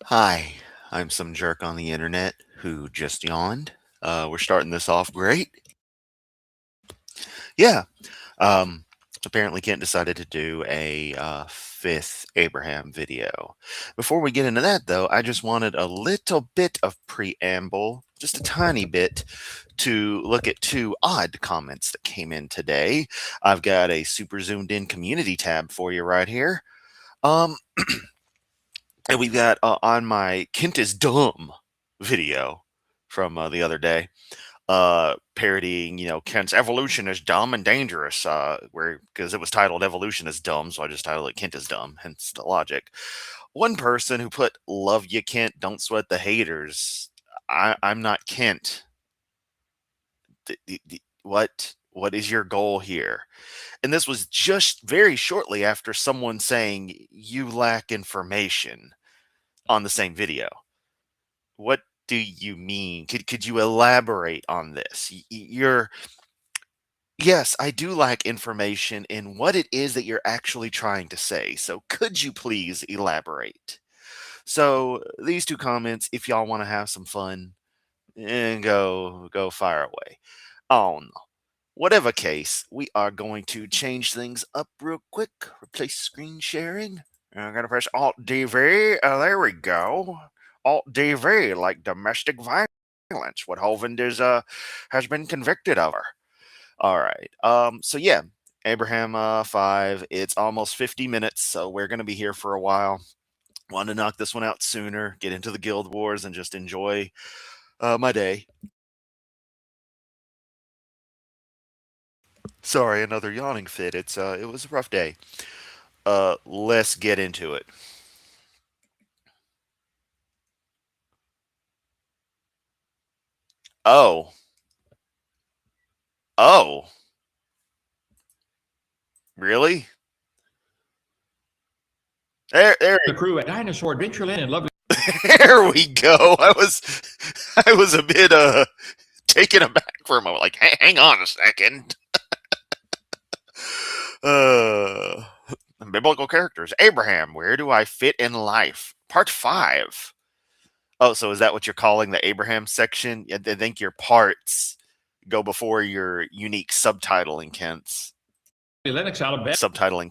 Hi, I'm some jerk on the internet who just yawned. We're starting this off great. Yeah. Um, Apparently, Kent decided to do a fifth Abraham video. Before we get into that, though, I just wanted a little bit of preamble, just a tiny bit, to look at two odd comments that came in today. I've got a super zoomed in community tab for you right here. Um, and we've got on my Kent is dumb video from the other day, parodying, Kent's evolution is dumb and dangerous, where because it was titled Evolution is Dumb, so I just titled it Kent is Dumb, hence the logic. One person who put love you Kent, don't sweat the haters. I'm not Kent. What is your goal here? And this was just very shortly after someone saying you lack information on the same video. What do you mean? Could you elaborate on this? Yes, I do lack information in what it is that you're actually trying to say. So could you please elaborate? So these two comments, if y'all want to have some fun, and go fire away. Oh no. Whatever case, we are going to change things up real quick. Replace screen sharing. I'm gonna press Alt DV. There we go. Alt DV, like domestic violence. What Hovind is has been convicted of. All right. So yeah, Abraham 5. It's almost 50 minutes, so we're gonna be here for a while. Wanted to knock this one out sooner, get into the guild wars, and just enjoy my day. Sorry, another yawning fit. It was a rough day. Let's get into it. Oh. Oh. Really? There, The crew at Dinosaur Adventureland in lovely. there we go. I was a bit taken aback for a moment. Like, hang on a second. Uh, Biblical characters. Abraham, where do I fit in life? Part 5. Oh, so is that what you're calling the Abraham section? I think your parts go before your unique subtitling Kent's. Lennox, Alabama. Subtitling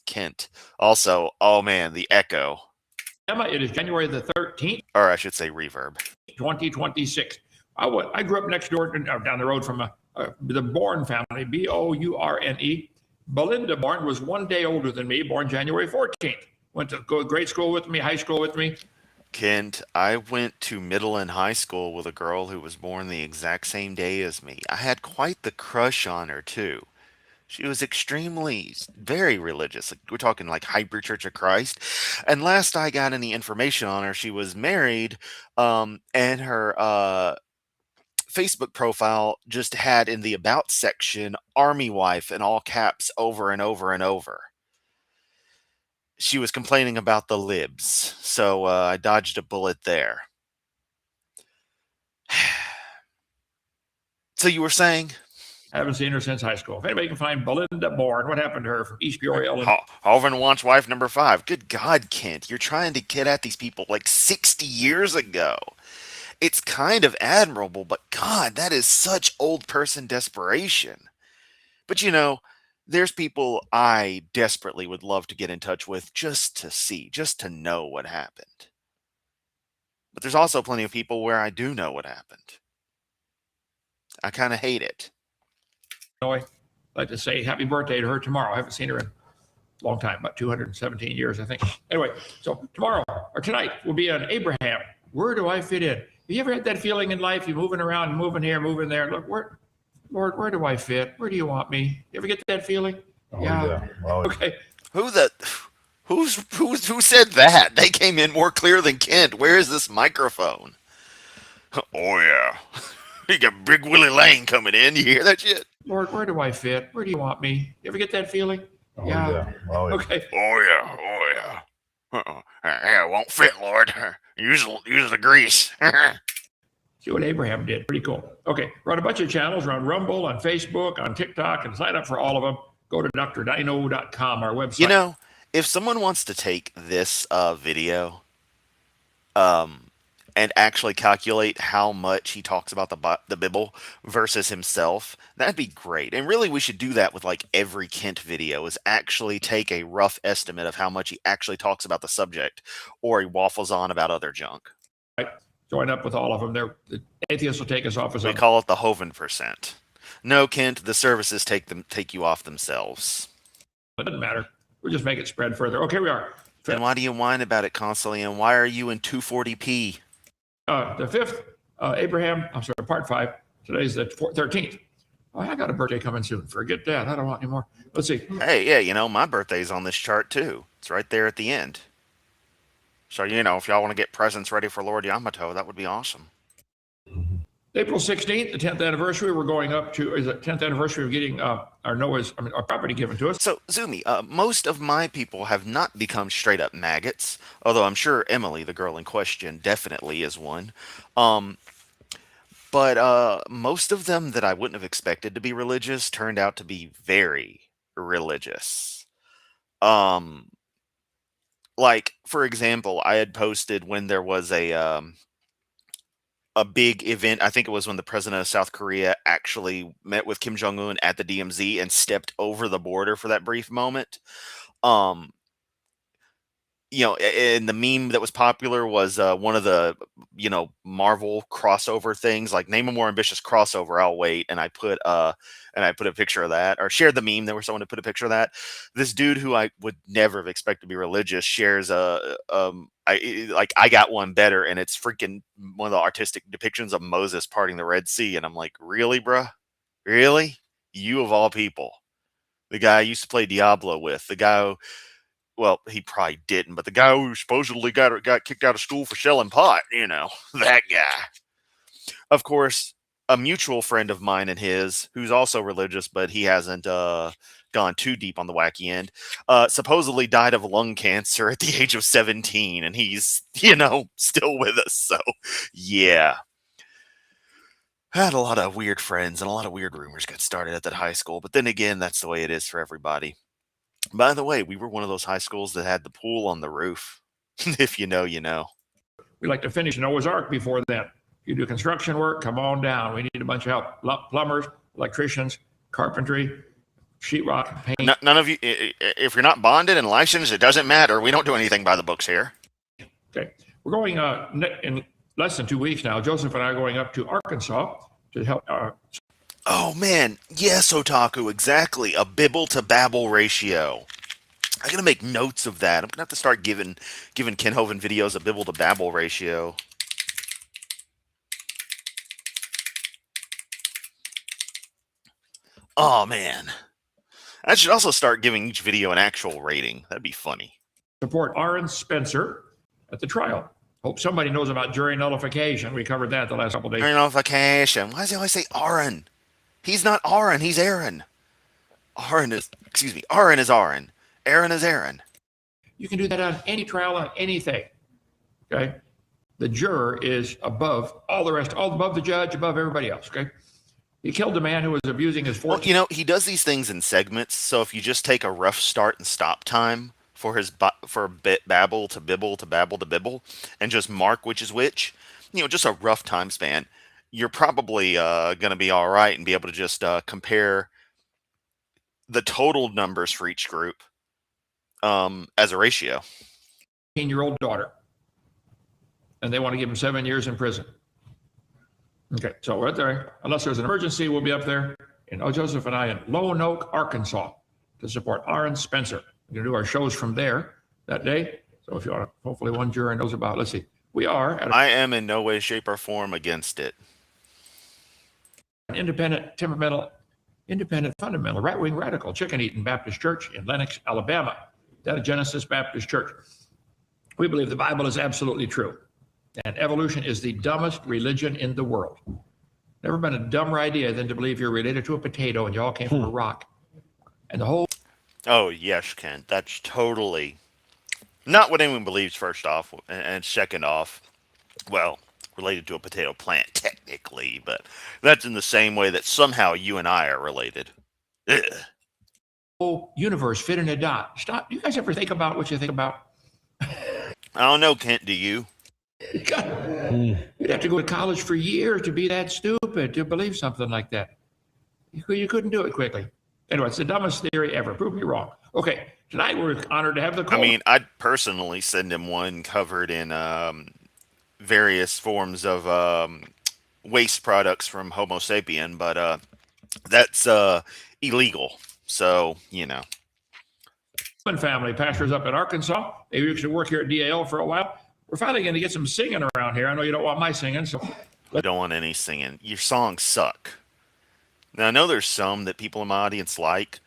Kent. Also, oh man, the echo. It is January the 13th, Or I should say reverb. 2026. I grew up next door, down the road from the Bourne family, Bourne. Belinda Bourne was 1 day older than me, born January 14th. Went to grade school with me, high school with me. Kent, I went to middle and high school with a girl who was born the exact same day as me. I had quite the crush on her, too. She was extremely, very religious. Like, we're talking like Hyper Church of Christ. And last I got any information on her, she was married, and her Facebook profile just had in the About section, Army Wife in all caps over and over and over. She was complaining about the libs, so I dodged a bullet there. So you were saying? I haven't seen her since high school. If anybody can find Belinda Bourne, what happened to her from East Peoria, Illinois? Hovind wants wife number 5. Good God, Kent, you're trying to get at these people like 60 years ago. It's kind of admirable, but God, that is such old person desperation. But there's people I desperately would love to get in touch with just to see, just to know what happened. But there's also plenty of people where I do know what happened. I kind of hate it. I'd like to say happy birthday to her tomorrow. I haven't seen her in a long time, about 217 years, I think. Anyway, so tomorrow or tonight will be on Abraham. Where do I fit in? Have you ever had that feeling in life? You're moving around, moving here, moving there. Look, Lord, where do I fit? Where do you want me? You ever get that feeling? Oh, yeah. Oh, okay. Who said that? They came in more clear than Kent. Where is this microphone? Oh yeah. You got Big Willie Lane coming in. You hear that shit? Lord, where do I fit? Where do you want me? You ever get that feeling? oh, yeah. Oh, yeah. Okay. Oh yeah. Oh yeah. Yeah, it won't fit, Lord. Use the grease. See what Abraham did. Pretty cool. Okay. We're on a bunch of channels. We're on Rumble, on Facebook, on TikTok, and sign up for all of them. Go to drdino.com, our website. If someone wants to take this video um, and actually calculate how much he talks about the Bible versus himself, that'd be great. And really, we should do that with like every Kent video. Is actually take a rough estimate of how much he actually talks about the subject, or he waffles on about other junk. Right? Join up with all of them. The atheists will take us off as We call it the Hoven percent. No, Kent, the services take you off themselves. It doesn't matter. We'll just make it spread further. Okay, we are. And why do you whine about it constantly? And why are you in 240p? The fifth, part 5. Today's the 13th. Oh, I got a birthday coming soon. Forget that. I don't want any more. Let's see. Hey, yeah, my birthday's on this chart too. It's right there at the end. So, if y'all want to get presents ready for Lord Yamato, that would be awesome. April 16th, the 10th anniversary. We're going up to, is it 10th anniversary of getting our property given to us. So, Zumi, most of my people have not become straight up maggots, although I'm sure Emily, the girl in question, definitely is one. But most of them that I wouldn't have expected to be religious turned out to be very religious. Like, for example, I had posted when there was a big event. I think it was when the president of South Korea actually met with Kim Jong-un at the DMZ and stepped over the border for that brief moment. Um, and the meme that was popular was one of the, Marvel crossover things, like name a more ambitious crossover. I'll wait. And I put a picture of that, or shared the meme. There was someone to put a picture of that. This dude who I would never have expected to be religious shares I got one better, and it's freaking one of the artistic depictions of Moses parting the Red Sea. And I'm like, really, bruh? Really? You of all people. The guy I used to play Diablo with, the guy who, well, he probably didn't, but the guy who supposedly got kicked out of school for selling pot, that guy. Of course, a mutual friend of mine and his, who's also religious, but he hasn't gone too deep on the wacky end, supposedly died of lung cancer at the age of 17, and he's, still with us. So, yeah. I had a lot of weird friends, and a lot of weird rumors got started at that high school, but then again, that's the way it is for everybody. By the way, we were one of those high schools that had the pool on the roof. If you know, you know. We like to finish Noah's Ark before then. If you do construction work, come on down. We need a bunch of help. Plumbers, electricians, carpentry, sheetrock, paint. None of you, if you're not bonded and licensed, it doesn't matter. We don't do anything by the books here. Okay. We're going in less than 2 weeks now. Joseph and I are going up to Arkansas to help. Oh, man. Yes, Otaku, exactly. A Bibble to Babble ratio. I'm going to make notes of that. I'm going to have to start giving Ken Hovind videos a Bibble to Babble ratio. Oh, man. I should also start giving each video an actual rating. That'd be funny. Support Aaron Spencer at the trial. Hope somebody knows about jury nullification. We covered that the last couple of days. Jury nullification. Why does he always say Aaron? He's not Aaron. He's Aaron. Aaron is Aaron. Aaron is Aaron. You can do that on any trial, on anything. Okay? The juror is above all the rest, all above the judge, above everybody else. Okay? He killed a man who was abusing his force. Well, he does these things in segments. So if you just take a rough start and stop time for his babble to bibble to babble to bibble, and just mark which is which, just a rough time span, you're probably going to be all right and be able to just compare the total numbers for each group as a ratio. 18-year-old daughter, and they want to give him 7 years in prison. Okay, so right there, unless there's an emergency, we'll be up there in Joseph and I in Lone Oak, Arkansas, to support Aaron Spencer. We're going to do our shows from there that day. So if you want to, hopefully one juror knows about, let's see, we are at I am in no way, shape, or form against it. An independent, fundamental, right-wing radical chicken-eating Baptist church in Lenox, Alabama. That is Genesis Baptist Church. We believe the Bible is absolutely true. And evolution is the dumbest religion in the world. Never been a dumber idea than to believe you're related to a potato and you all came from a rock. And the whole... Oh, yes, Ken. That's totally not what anyone believes, first off. And second off, well, related to a potato plant, technically. But that's in the same way that somehow you and I are related. Ugh. Whole universe fit in a dot. Stop. Do you guys ever think about what you think about? I don't know, Kent, do you? You'd have to go to college for years to be that stupid to believe something like that. You couldn't do it quickly. Anyway, it's the dumbest theory ever. Prove me wrong. Okay, tonight we're honored to have the I mean, I'd personally send him one covered in various forms of waste products from Homo sapien, but that's illegal. So, you know. Coleman family, pastors up in Arkansas. They used to work here at DAL for a while. We're finally going to get some singing around here. I know you don't want my singing, so I don't want any singing. Your songs suck. Now I know there's some that people in my audience like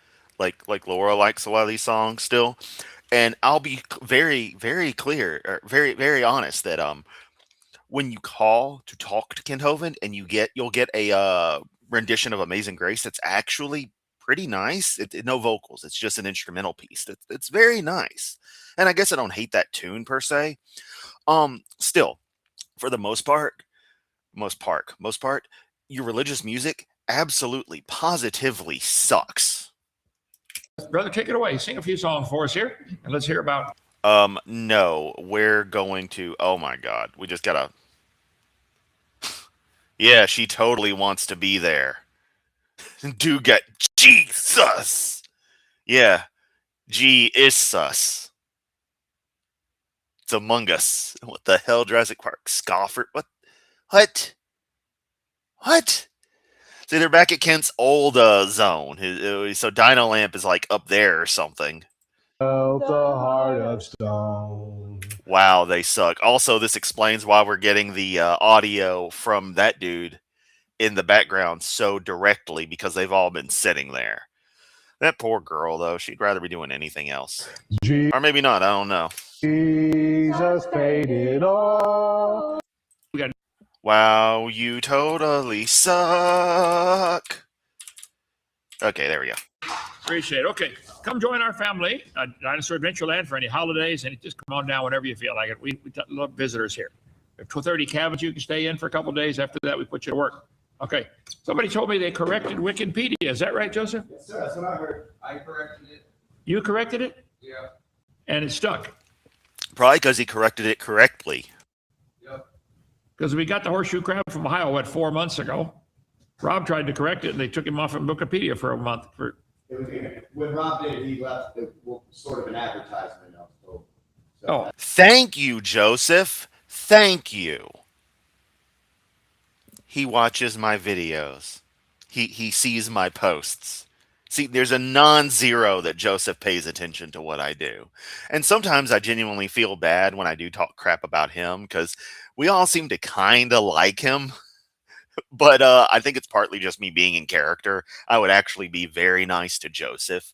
Laura likes a lot of these songs still, and I'll be very very clear, or very honest that when you call to talk to Kent Hovind and you'll get a rendition of Amazing Grace that's actually pretty nice. No vocals, it's just an instrumental piece. It's very nice, and I guess I don't hate that tune per se. Still, for the most part, your religious music absolutely, positively sucks. brother, take it away. Sing a few songs for us here, and let's hear about. No, we're going to. Oh my God, we just gotta. Yeah, she totally wants to be there. Dude got Jesus. Yeah, G is sus. It's Among Us. What the hell, Jurassic Park? Scoffer? What? What? What? See, they're back at Kent's old zone. So Dino Lamp is like up there or something. Felt the heart of stone. Wow, they suck. Also, this explains why we're getting the audio from that dude in the background so directly, because they've all been sitting there. That poor girl, though, she'd rather be doing anything else. Or maybe not, I don't know. Jesus paid it all. Wow, you totally suck. Okay, there we go. Appreciate it. Okay, come join our family, Dinosaur Adventureland, for any holidays, and just come on down whenever you feel like it. We love visitors here. We have 30 cabins you can stay in for a couple of days. After that, we put you to work. Okay. Somebody told me they corrected Wikipedia. Is that right, Joseph? Yes, sir. That's what I heard. I corrected it. You corrected it? Yeah. And it stuck? Probably because he corrected it correctly. Yep. Because we got the horseshoe crab from Ohio, 4 months ago? Rob tried to correct it, and they took him off of Wikipedia for a month. When Rob did, he left sort of an advertisement of. Oh. Thank you, Joseph. Thank you. He watches my videos. He sees my posts. See, there's a non-zero that Joseph pays attention to what I do. And sometimes I genuinely feel bad when I do talk crap about him, because we all seem to kind of like him. But I think it's partly just me being in character. I would actually be very nice to Joseph.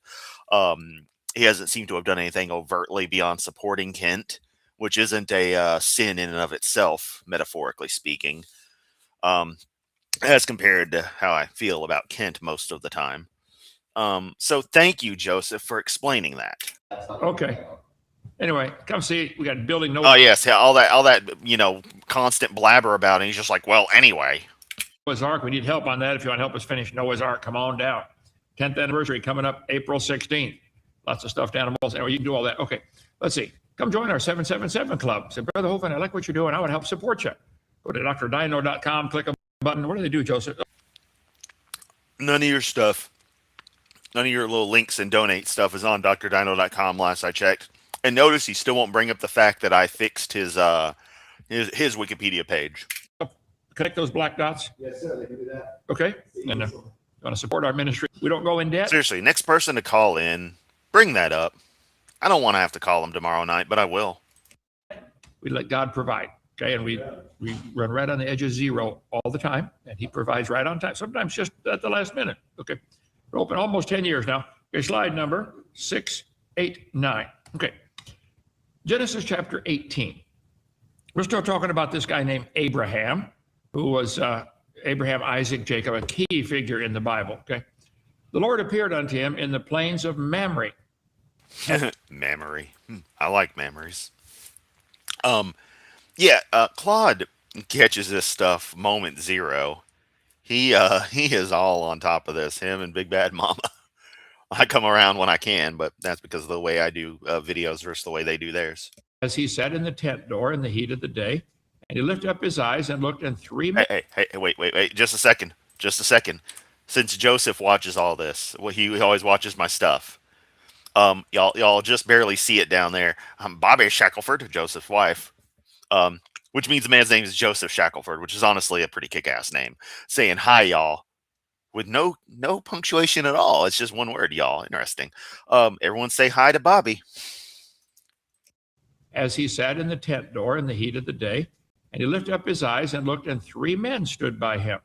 He hasn't seemed to have done anything overtly beyond supporting Kent, which isn't a sin in and of itself, metaphorically speaking, as compared to how I feel about Kent most of the time. So thank you, Joseph, for explaining that. Okay. Anyway, come see. We got building no. Oh yes, yeah, all that constant blabber about it. He's just like, well, anyway. Noah's Ark. We need help on that. If you want to help us finish Noah's Ark, come on down. 10th anniversary coming up April 16th. Lots of stuffed animals. Anyway, you can do all that. Okay. Let's see. Come join our 777 Club. Say, Brother Hovind, I like what you're doing. I would help support you. Go to drdino.com, click a button. What do they do, Joseph? None of your stuff. None of your little links and donate stuff is on drdino.com last I checked. And notice he still won't bring up the fact that I fixed his Wikipedia page. Connect those black dots. Yes, sir. They can do that. Okay. And you want to support our ministry? We don't go in debt. Seriously, next person to call in, bring that up. I don't want to have to call him tomorrow night, but I will. We let God provide. Okay. And we run right on the edge of zero all the time. And he provides right on time. Sometimes just at the last minute. Okay. We're open almost 10 years now. Okay. Slide number 689. Okay. Genesis chapter 18. We're still talking about this guy named Abraham, who was Abraham, Isaac, Jacob, a key figure in the Bible. Okay. The Lord appeared unto him in the plains of Mamre. Memory. I like memories. Claude catches this stuff moment zero. He is all on top of this. Him and Big Bad Mama. I come around when I can, but that's because of the way I do videos versus the way they do theirs. As he sat in the tent door in the heat of the day, And he lifted up his eyes and looked, and three men. Hey, wait, just a second. Just a second. Since Joseph watches all this, well, he always watches my stuff. Y'all just barely see it down there. I'm Bobby Shackelford, Joseph's wife. Which means the man's name is Joseph Shackelford, which is honestly a pretty kick-ass name. Saying hi, y'all, with no punctuation at all. It's just one word, y'all. Interesting. Everyone say hi to Bobby. As he sat in the tent door in the heat of the day, and he lifted up his eyes and looked, and three men stood by him.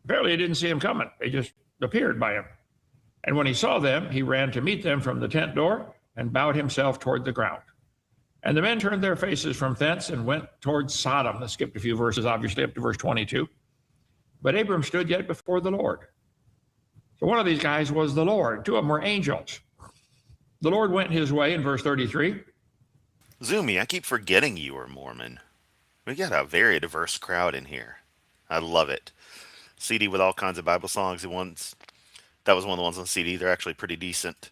Apparently, he didn't see him coming. They just appeared by him. And when he saw them, he ran to meet them from the tent door and bowed himself toward the ground. And the men turned their faces from thence and went towards Sodom. Let's skip a few verses, obviously, up to verse 22. But Abram stood yet before the Lord. So one of these guys was the Lord. Two of them were angels. The Lord went his way in verse 33. Zoomy, I keep forgetting you are Mormon. We got a very diverse crowd in here. I love it. CD with all kinds of Bible songs. That was one of the ones on the CD. They're actually pretty decent.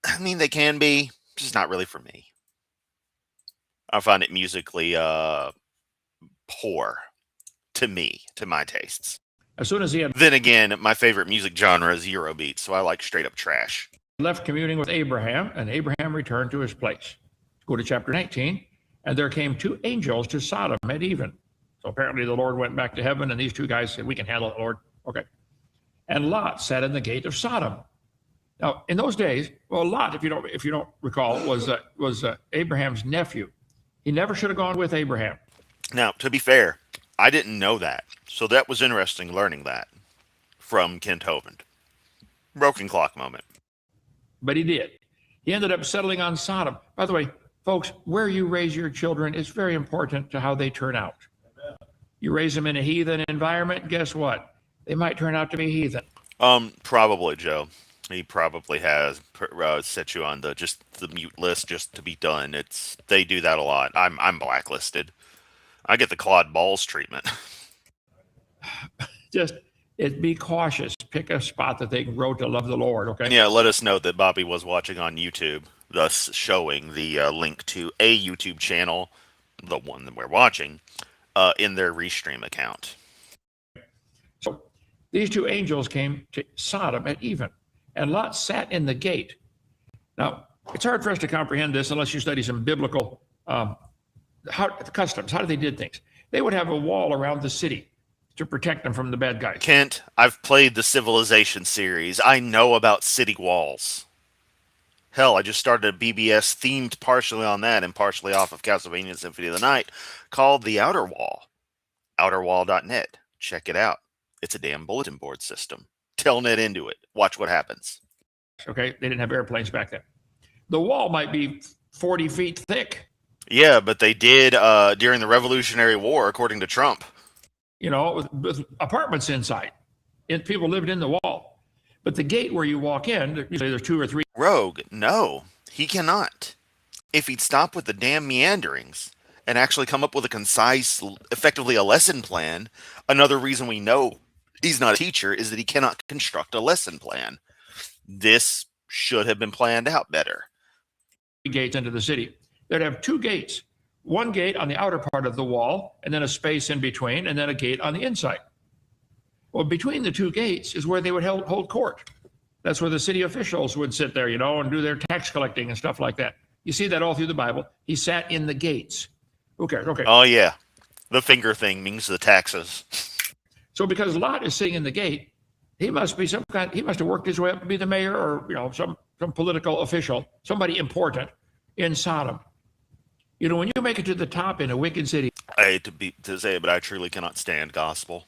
I mean, they can be, just not really for me. I find it musically poor to me, to my tastes. As soon as he had Then again, my favorite music genre is Eurobeat, so I like straight up trash. left communing with Abraham, and Abraham returned to his place. Go to chapter 19. And there came two angels to Sodom at even. So apparently the Lord went back to heaven, and these two guys said, "We can handle it, Lord." Okay. And Lot sat in the gate of Sodom. Now, in those days, well, Lot, if you don't recall, was Abraham's nephew. He never should have gone with Abraham. Now, to be fair, I didn't know that, so that was interesting learning that from Kent Hovind. Broken clock moment. But he did. He ended up settling on Sodom. By the way, folks, where you raise your children is very important to how they turn out. You raise them in a heathen environment, guess what? They might turn out to be heathen. Probably, Joe. He probably has set you on the mute list just to be done. They do that a lot. I'm blacklisted. I get the Claude Balls treatment. Just be cautious. Pick a spot that they can grow to love the Lord, okay? Yeah, let us know that Bobby was watching on YouTube, thus showing the link to a YouTube channel, the one that we're watching, in their Restream account. So these two angels came to Sodom at even, and Lot sat in the gate. Now, it's hard for us to comprehend this unless you study some biblical customs, how they did things. They would have a wall around the city to protect them from the bad guys. Kent, I've played the Civilization series. I know about city walls. Hell, I just started a BBS themed partially on that and partially off of Castlevania Symphony of the Night called The Outer Wall. Outerwall.net. Check it out. It's a damn bulletin board system. Telnet into it. Watch what happens. Okay, they didn't have airplanes back then. The wall might be 40 feet thick. Yeah, but they did during the Revolutionary War, according to Trump. You know, with apartments inside. And people lived in the wall. But the gate where you walk in, usually there's two or three. Rogue, no, he cannot. If he'd stop with the damn meanderings and actually come up with a concise, effectively a lesson plan, another reason we know he's not a teacher is that he cannot construct a lesson plan. This should have been planned out better. Gates into the city. They'd have two gates. One gate on the outer part of the wall, and then a space in between, and then a gate on the inside. Well, between the two gates is where they would hold court. That's where the city officials would sit there, and do their tax collecting and stuff like that. You see that all through the Bible. He sat in the gates. Who cares? Okay. Oh, yeah. The finger thing means the taxes. So because Lot is sitting in the gate, he must be he must have worked his way up to be the mayor or, some political official, somebody important in Sodom. When you make it to the top in a wicked city. I hate to say it, but I truly cannot stand gospel.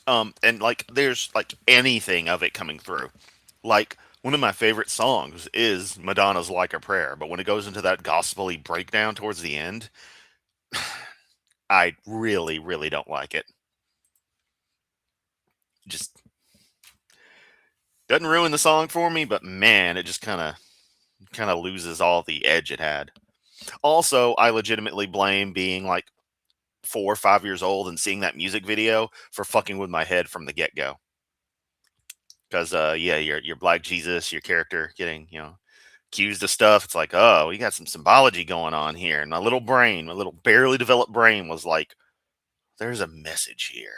And there's anything of it coming through. One of my favorite songs is Madonna's Like a Prayer, but when it goes into that gospel-y breakdown towards the end, I really, really don't like it. Just doesn't ruin the song for me, but man, it just kind of loses all the edge it had. Also, I legitimately blame being 4 or 5 years old and seeing that music video for fucking with my head from the get-go. Because, your Black Jesus, your character getting, accused of stuff. It's like, oh, we got some symbology going on here. And my little brain, my little barely developed brain was like, there's a message here.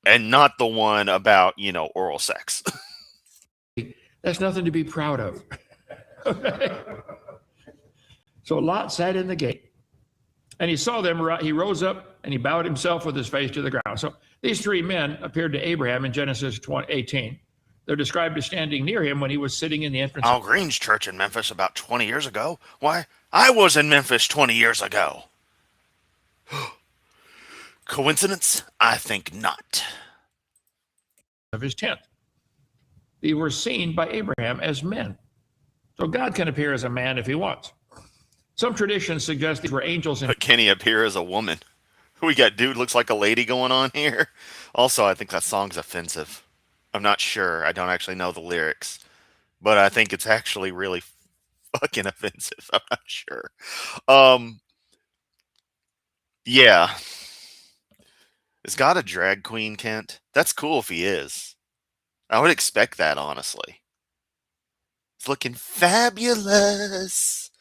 And not the one about, oral sex. That's nothing to be proud of. Okay? So Lot sat in the gate, and he saw them. He rose up, and he bowed himself with his face to the ground. So these three men appeared to Abraham in Genesis 18. They're described as standing near him when he was sitting in the entrance. Al Green's church in Memphis about 20 years ago. Why, I was in Memphis 20 years ago. Coincidence? I think not. Of his tent. They were seen by Abraham as men. So God can appear as a man if he wants. Some traditions suggest these were angels. But can he appear as a woman? We got dude looks like a lady going on here. Also, I think that song's offensive. I'm not sure. I don't actually know the lyrics. But I think it's actually really fucking offensive. I'm not sure. Yeah. Is God a drag queen, Kent? That's cool if he is. I would expect that, honestly. It's looking fabulous.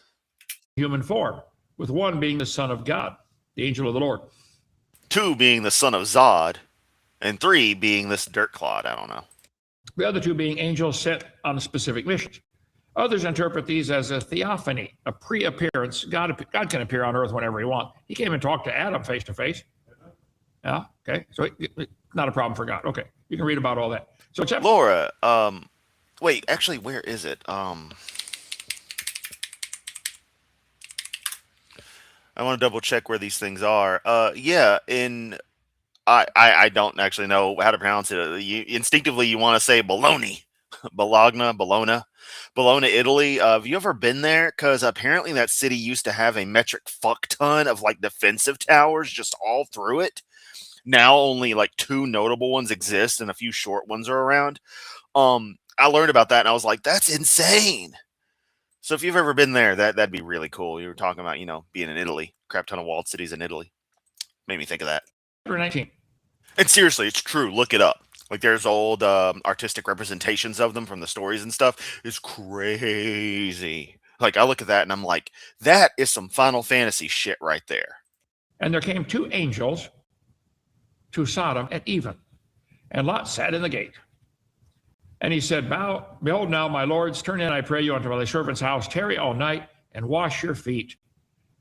Human form, with one being the Son of God, the angel of the Lord. 2 being the son of Zod, and 3 being this dirt clod. I don't know. The other 2 being angels sent on specific missions. Others interpret these as a theophany, a pre-appearance. God can appear on earth whenever he wants. He came and talked to Adam face to face. Yeah, okay. So not a problem for God. Okay. You can read about all that. So Laura, wait, actually, where is it? I want to double check where these things are. Yeah, I don't actually know how to pronounce it. Instinctively, you want to say Bologna, Bologna, Italy. Have you ever been there? Because apparently that city used to have a metric fuck ton of like defensive towers just all through it. Now only like 2 notable ones exist and a few short ones are around. I learned about that and I was like, that's insane. So if you've ever been there, that'd be really cool. You were talking about, being in Italy, crap ton of walled cities in Italy. Made me think of that. 19. And seriously, it's true. Look it up. Like there's old artistic representations of them from the stories and stuff. It's crazy. Like I look at that and I'm like, that is some Final Fantasy shit right there. And there came 2 angels to Sodom at even, and Lot sat in the gate. And he said, behold now, my lords, turn in, I pray you, unto my servant's house, tarry all night, and wash your feet,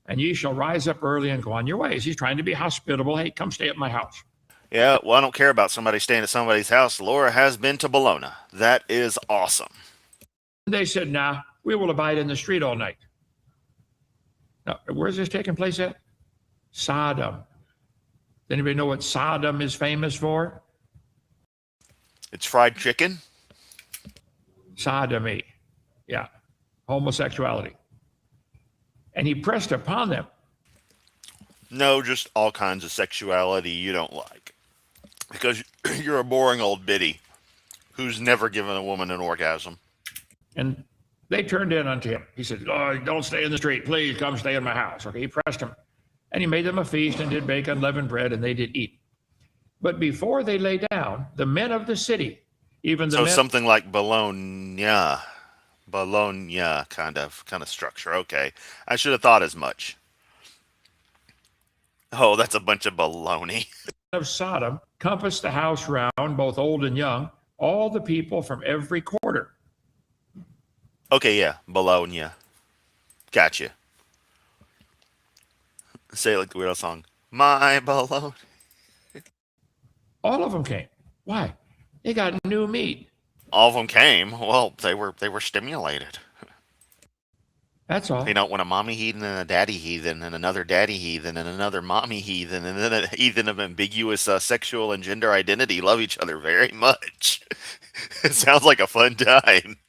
and ye shall rise up early and go on your ways. He's trying to be hospitable. Hey, come stay at my house. Yeah, well, I don't care about somebody staying at somebody's house. Laura has been to Bologna. That is awesome. They said, nah, we will abide in the street all night. Now, where's this taking place at? Sodom. Does anybody know what Sodom is famous for? It's fried chicken. Sodomy. Yeah. Homosexuality. And he pressed upon them. No, just all kinds of sexuality you don't like. Because you're a boring old biddy who's never given a woman an orgasm. And they turned in unto him. He said, oh, don't stay in the street. Please come stay in my house. Okay, he pressed him. And he made them a feast and did bake unleavened bread, and they did eat. But before they lay down, the men of the city, even the so men... something like Bologna kind of structure. Okay, I should have thought as much. Oh, that's a bunch of baloney. Of Sodom compassed the house round, both old and young, all the people from every quarter. Okay, yeah, Bologna. Gotcha. Say it like the Weirdo song. My Bologna. All of them came. Why? They got new meat. All of them came. Well, they were stimulated. That's all. When a mommy heathen and a daddy heathen and another daddy heathen and another mommy heathen and then a heathen of ambiguous sexual and gender identity love each other very much. It sounds like a fun time.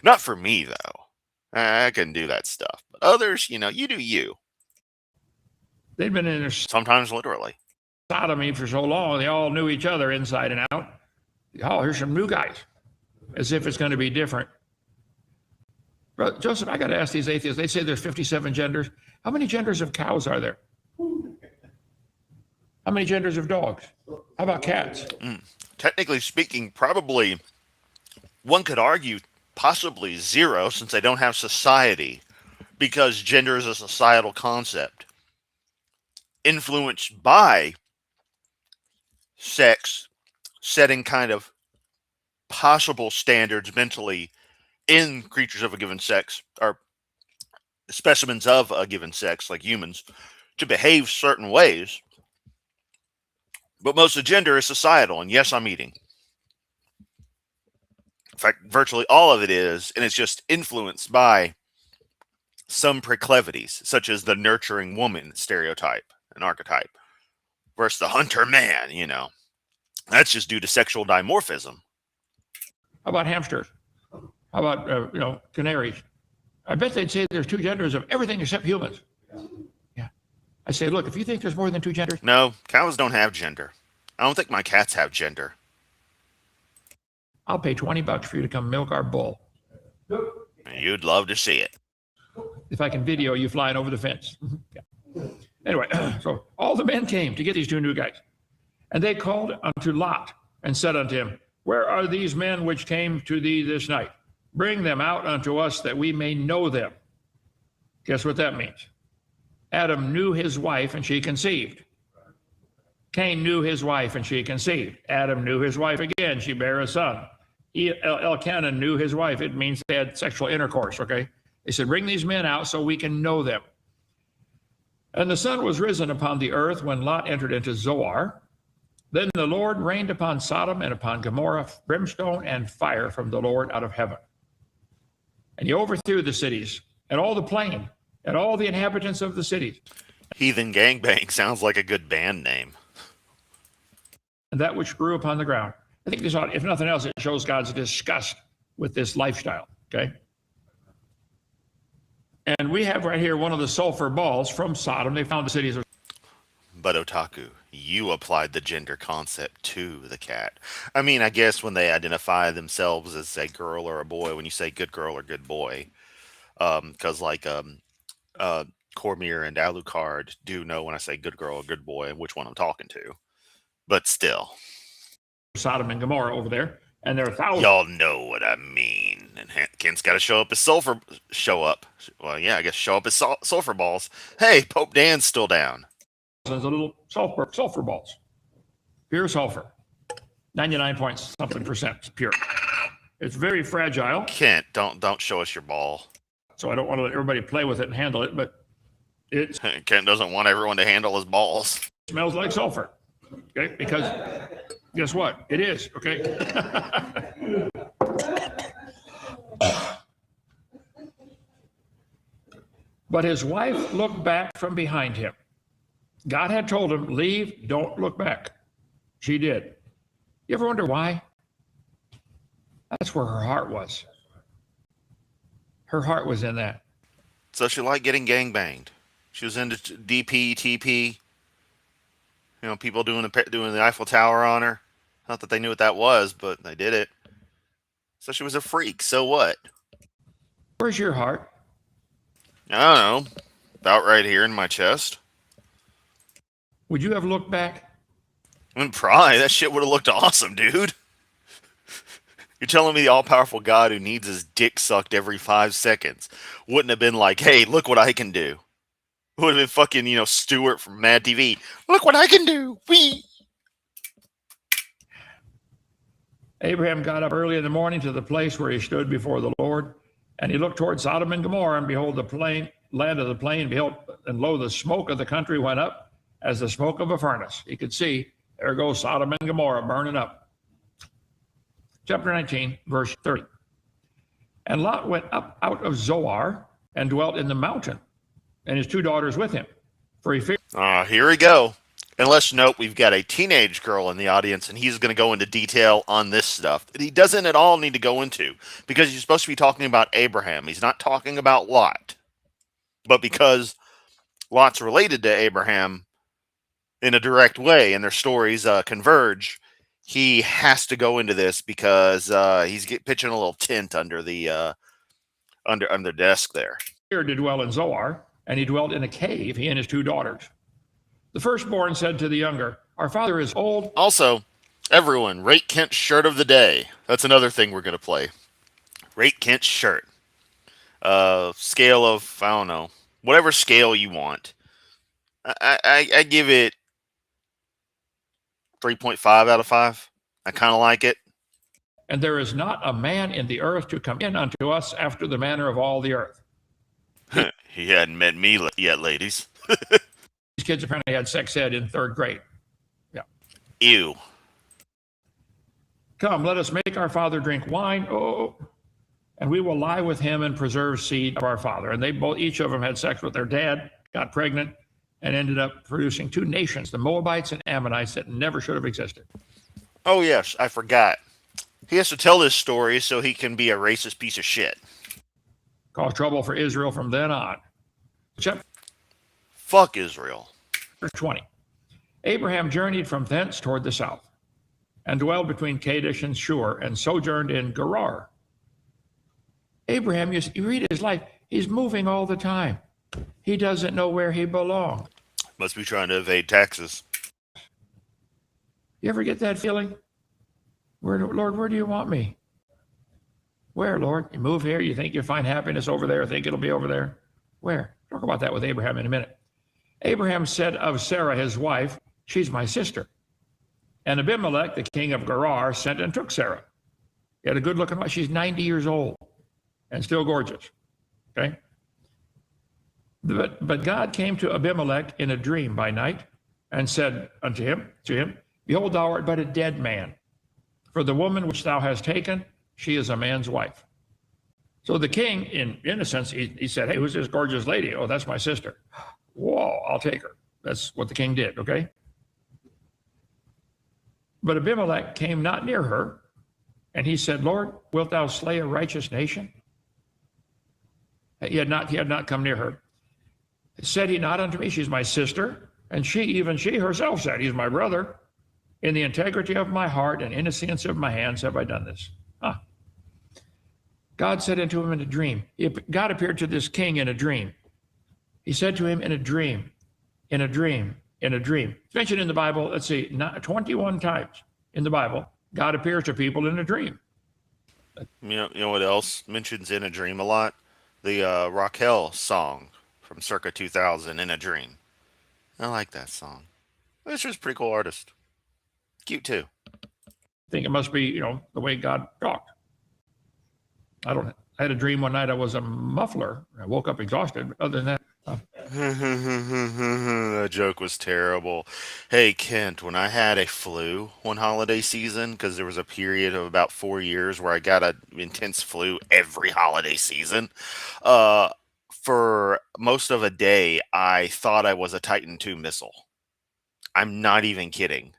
Not for me, though. I can do that stuff. But others, you do you. They'd been in their Sometimes literally. sodomy for so long, they all knew each other inside and out. Oh, here's some new guys. As if it's going to be different. But Joseph, I got to ask these atheists. They say there's 57 genders. How many genders of cows are there? How many genders of dogs? How about cats? Technically speaking, probably one could argue possibly zero, since they don't have society, because gender is a societal concept influenced by sex, setting kind of possible standards mentally in creatures of a given sex, or specimens of a given sex, like humans, to behave certain ways. But most of gender is societal, and yes, I'm eating. In fact, virtually all of it is, and it's just influenced by some proclivities, such as the nurturing woman stereotype and archetype versus the hunter man, That's just due to sexual dimorphism. How about hamsters? How about, canaries? I bet they'd say there's two genders of everything except humans. Yeah. I say, look, if you think there's more than two genders. No, cows don't have gender. I don't think my cats have gender. I'll pay $20 for you to come milk our bull. You'd love to see it. If I can video you flying over the fence. Yeah. Anyway, so all the men came to get these two new guys. And they called unto Lot and said unto him, where are these men which came to thee this night? Bring them out unto us that we may know them. Guess what that means? Adam knew his wife and she conceived. Cain knew his wife and she conceived. Adam knew his wife again. She bare a son. Elkanah knew his wife. It means they had sexual intercourse, okay? They said, bring these men out so we can know them. And the sun was risen upon the earth when Lot entered into Zoar. Then the Lord rained upon Sodom and upon Gomorrah brimstone and fire from the Lord out of heaven. And he overthrew the cities and all the plain and all the inhabitants of the cities. Heathen Gangbang sounds like a good band name. And that which grew upon the ground. I think this ought, if nothing else, it shows God's disgust with this lifestyle, okay? And we have right here one of the sulfur balls from Sodom. They found the cities. But Otaku, you applied the gender concept to the cat. I mean, I guess when they identify themselves as a girl or a boy, when you say good girl or good boy, because Cormier and Alucard do know when I say good girl or good boy and which one I'm talking to. But still. Sodom and Gomorrah over there. And there are thousands. Y'all know what I mean. And Kent's got to show up as sulfur. Well, yeah, I guess show up as sulfur balls. Hey, Pope Dan's still down. There's a little sulfur balls. Pure sulfur. 99 points something percent pure. It's very fragile. Kent, don't show us your ball. So I don't want to let everybody play with it and handle it, but it Kent doesn't want everyone to handle his balls. smells like sulfur. Okay, because guess what? It is, okay? But his wife looked back from behind him. God had told him, leave, don't look back. She did. You ever wonder why? That's where her heart was. Her heart was in that. So she liked getting gangbanged. She was into DP, TP. People doing the Eiffel Tower on her. Not that they knew what that was, but they did it. So she was a freak. So what? Where's your heart? I don't know. About right here in my chest. Would you have looked back? I mean, probably. That shit would have looked awesome, dude. You're telling me the all-powerful God who needs his dick sucked every 5 seconds wouldn't have been like, hey, look what I can do. It would have been fucking, Stewart from Mad TV. Look what I can do. Whee! Abraham got up early in the morning to the place where he stood before the Lord, and he looked toward Sodom and Gomorrah, and behold, the land of the plain, behold, and lo, the smoke of the country went up as the smoke of a furnace. He could see, there goes Sodom and Gomorrah burning up. Chapter 19, verse 30. And Lot went up out of Zoar and dwelt in the mountain, and his 2 daughters with him, for he feared. Here we go. And let's note we've got a teenage girl in the audience, and he's going to go into detail on this stuff that he doesn't at all need to go into, because he's supposed to be talking about Abraham. He's not talking about Lot. But because Lot's related to Abraham in a direct way, and their stories converge, he has to go into this because he's pitching a little tent under the under desk there. Feared to dwell in Zoar, and he dwelt in a cave, he and his 2 daughters. The firstborn said to the younger, our father is old. Also, everyone, rate Kent's shirt of the day. That's another thing we're going to play. Rate Kent's shirt. Scale of, I don't know, whatever scale you want. I give it 3.5 out of 5. I kind of like it. And there is not a man in the earth to come in unto us after the manner of all the earth. He hadn't met me yet, ladies. These kids apparently had sex ed in third grade. Yeah. Ew. Come, let us make our father drink wine. Oh, and we will lie with him and preserve seed of our father. And they both, each of them had sex with their dad, got pregnant, and ended up producing two nations, the Moabites and Ammonites, that never should have existed. Oh, yes, I forgot. He has to tell this story so he can be a racist piece of shit. Caused trouble for Israel from then on. Chapter Fuck Israel. 20. Abraham journeyed from thence toward the south, and dwelled between Kadesh and Shur, and sojourned in Gerar. Abraham, you read his life, he's moving all the time. He doesn't know where he belongs. Must be trying to evade taxes. You ever get that feeling? Lord, where do you want me? Where, Lord? You move here, you think you'll find happiness over there, think it'll be over there. Where? Talk about that with Abraham in a minute. Abraham said of Sarah, his wife, she's my sister. And Abimelech, the king of Gerar, sent and took Sarah. He had a good looking wife. She's 90 years old and still gorgeous. Okay? But God came to Abimelech in a dream by night and said unto him, Behold, thou art but a dead man. For the woman which thou hast taken, she is a man's wife. So the king, in innocence, he said, hey, who's this gorgeous lady? Oh, that's my sister. Whoa, I'll take her. That's what the king did, okay? But Abimelech came not near her, and he said, Lord, wilt thou slay a righteous nation? He had not come near her. Said he not unto me, she's my sister? And she herself said, he's my brother. In the integrity of my heart and innocence of my hands have I done this. God said unto him in a dream. God appeared to this king in a dream. He said to him in a dream, in a dream, in a dream. It's mentioned in the Bible, 21 times in the Bible, God appears to people in a dream. You know what else mentions in a dream a lot? The Raquel song from circa 2000, In a Dream. I like that song. This was a pretty cool artist. Cute too. I think it must be, the way God talked. I had a dream one night I was a muffler. I woke up exhausted. Other than that. That joke was terrible. Hey, Kent, when I had a flu one holiday season, because there was a period of about 4 years where I got an intense flu every holiday season, for most of a day, I thought I was a Titan II missile. I'm not even kidding.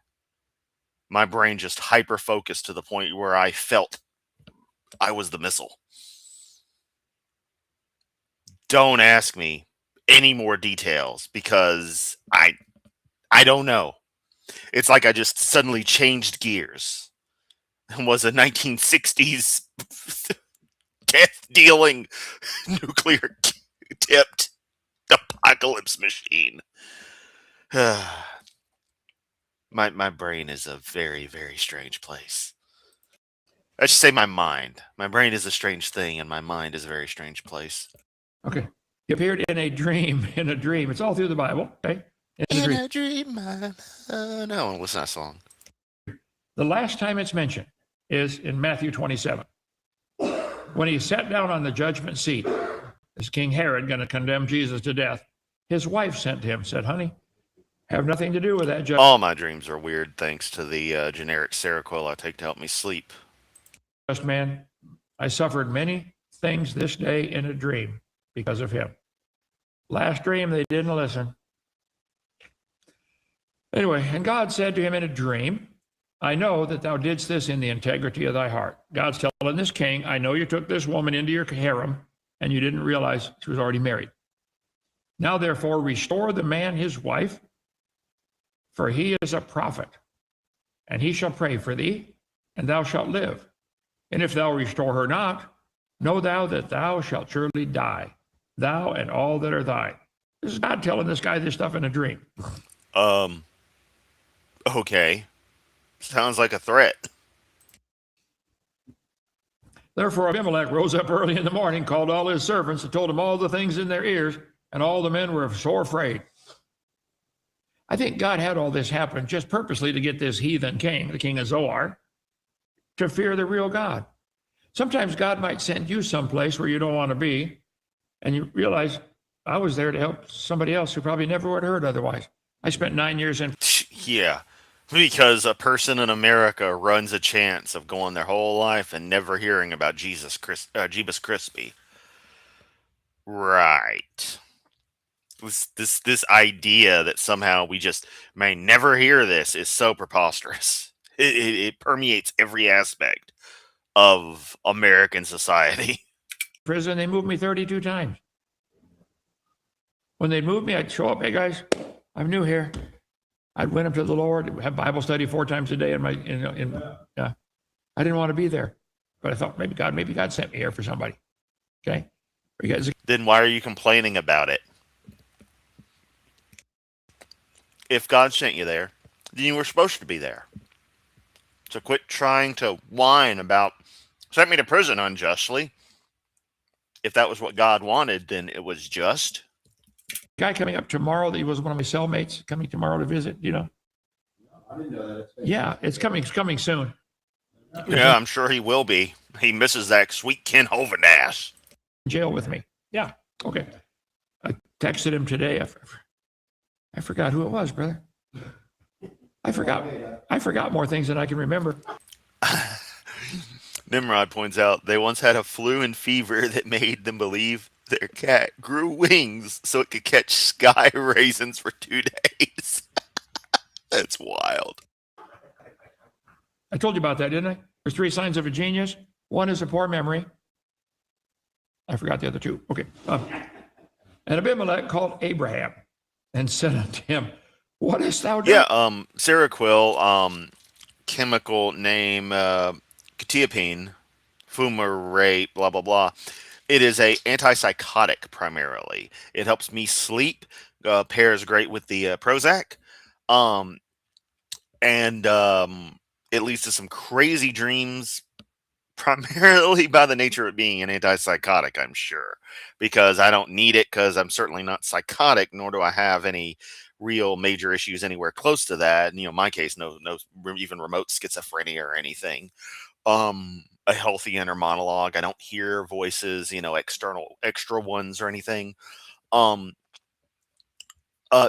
My brain just hyper-focused to the point where I felt I was the missile. Don't ask me any more details because I don't know. It's like I just suddenly changed gears and was a 1960s death-dealing nuclear-tipped apocalypse machine. My brain is a very, very strange place. I should say my mind. My brain is a strange thing, and my mind is a very strange place. Okay. He appeared in a dream, It's all through the Bible, okay? In a dream, no, listen to that song. The last time it's mentioned is in Matthew 27. When he sat down on the judgment seat, as King Herod going to condemn Jesus to death, his wife sent to him, said, honey, have nothing to do with that judgment. All my dreams are weird thanks to the generic Seroquel I take to help me sleep. Just man, I suffered many things this day in a dream because of him. Last dream, they didn't listen. Anyway, and God said to him in a dream, I know that thou didst this in the integrity of thy heart. God's telling this king, I know you took this woman into your harem and you didn't realize she was already married. Now, therefore, restore the man his wife, for he is a prophet, and he shall pray for thee, and thou shalt live. And if thou restore her not, know thou that thou shalt surely die, thou and all that are thine. This is God telling this guy this stuff in a dream. Okay. Sounds like a threat. Therefore Abimelech rose up early in the morning, called all his servants, and told them all the things in their ears, and all the men were sore afraid. I think God had all this happen just purposely to get this heathen king, the king of Zoar, to fear the real God. Sometimes God might send you someplace where you don't want to be, and you realize, I was there to help somebody else who probably never would have heard otherwise. I spent 9 years in. Yeah, because a person in America runs a chance of going their whole life and never hearing about Jeebus Crispy. Right. This idea that somehow we just may never hear this is so preposterous. It permeates every aspect of American society. Prison, they moved me 32 times. When they'd move me, I'd show up, hey guys, I'm new here. I'd went up to the Lord, have Bible study 4 times a day I didn't want to be there, but I thought maybe God sent me here for somebody. Okay. You guys, then why are you complaining about it? If God sent you there, then you were supposed to be there. So quit trying to whine about sent me to prison unjustly. If that was what God wanted, then it was just. Guy coming up tomorrow, that he was one of my cellmates, coming tomorrow to visit, I didn't know that. Yeah, it's coming soon. Yeah, I'm sure he will be. He misses that sweet Ken Hovendass. Jail with me. Yeah. Okay. I texted him today. I forgot who it was, brother. I forgot more things than I can remember. Nimrod points out they once had a flu and fever that made them believe their cat grew wings so it could catch sky raisins for 2 days. That's wild. I told you about that, didn't I? There's 3 signs of a genius. One is a poor memory. I forgot the other 2. Okay. And Abimelech called Abraham and said unto him, what hast thou done? Yeah, Seroquel, chemical name, quetiapine, fumarate, blah, blah, blah. It is a antipsychotic primarily. It helps me sleep, pairs great with the Prozac, and it leads to some crazy dreams, primarily by the nature of it being an antipsychotic, I'm sure, because I don't need it because I'm certainly not psychotic, nor do I have any real major issues anywhere close to that. In my case, no even remote schizophrenia or anything. A healthy inner monologue. I don't hear voices, extra ones or anything.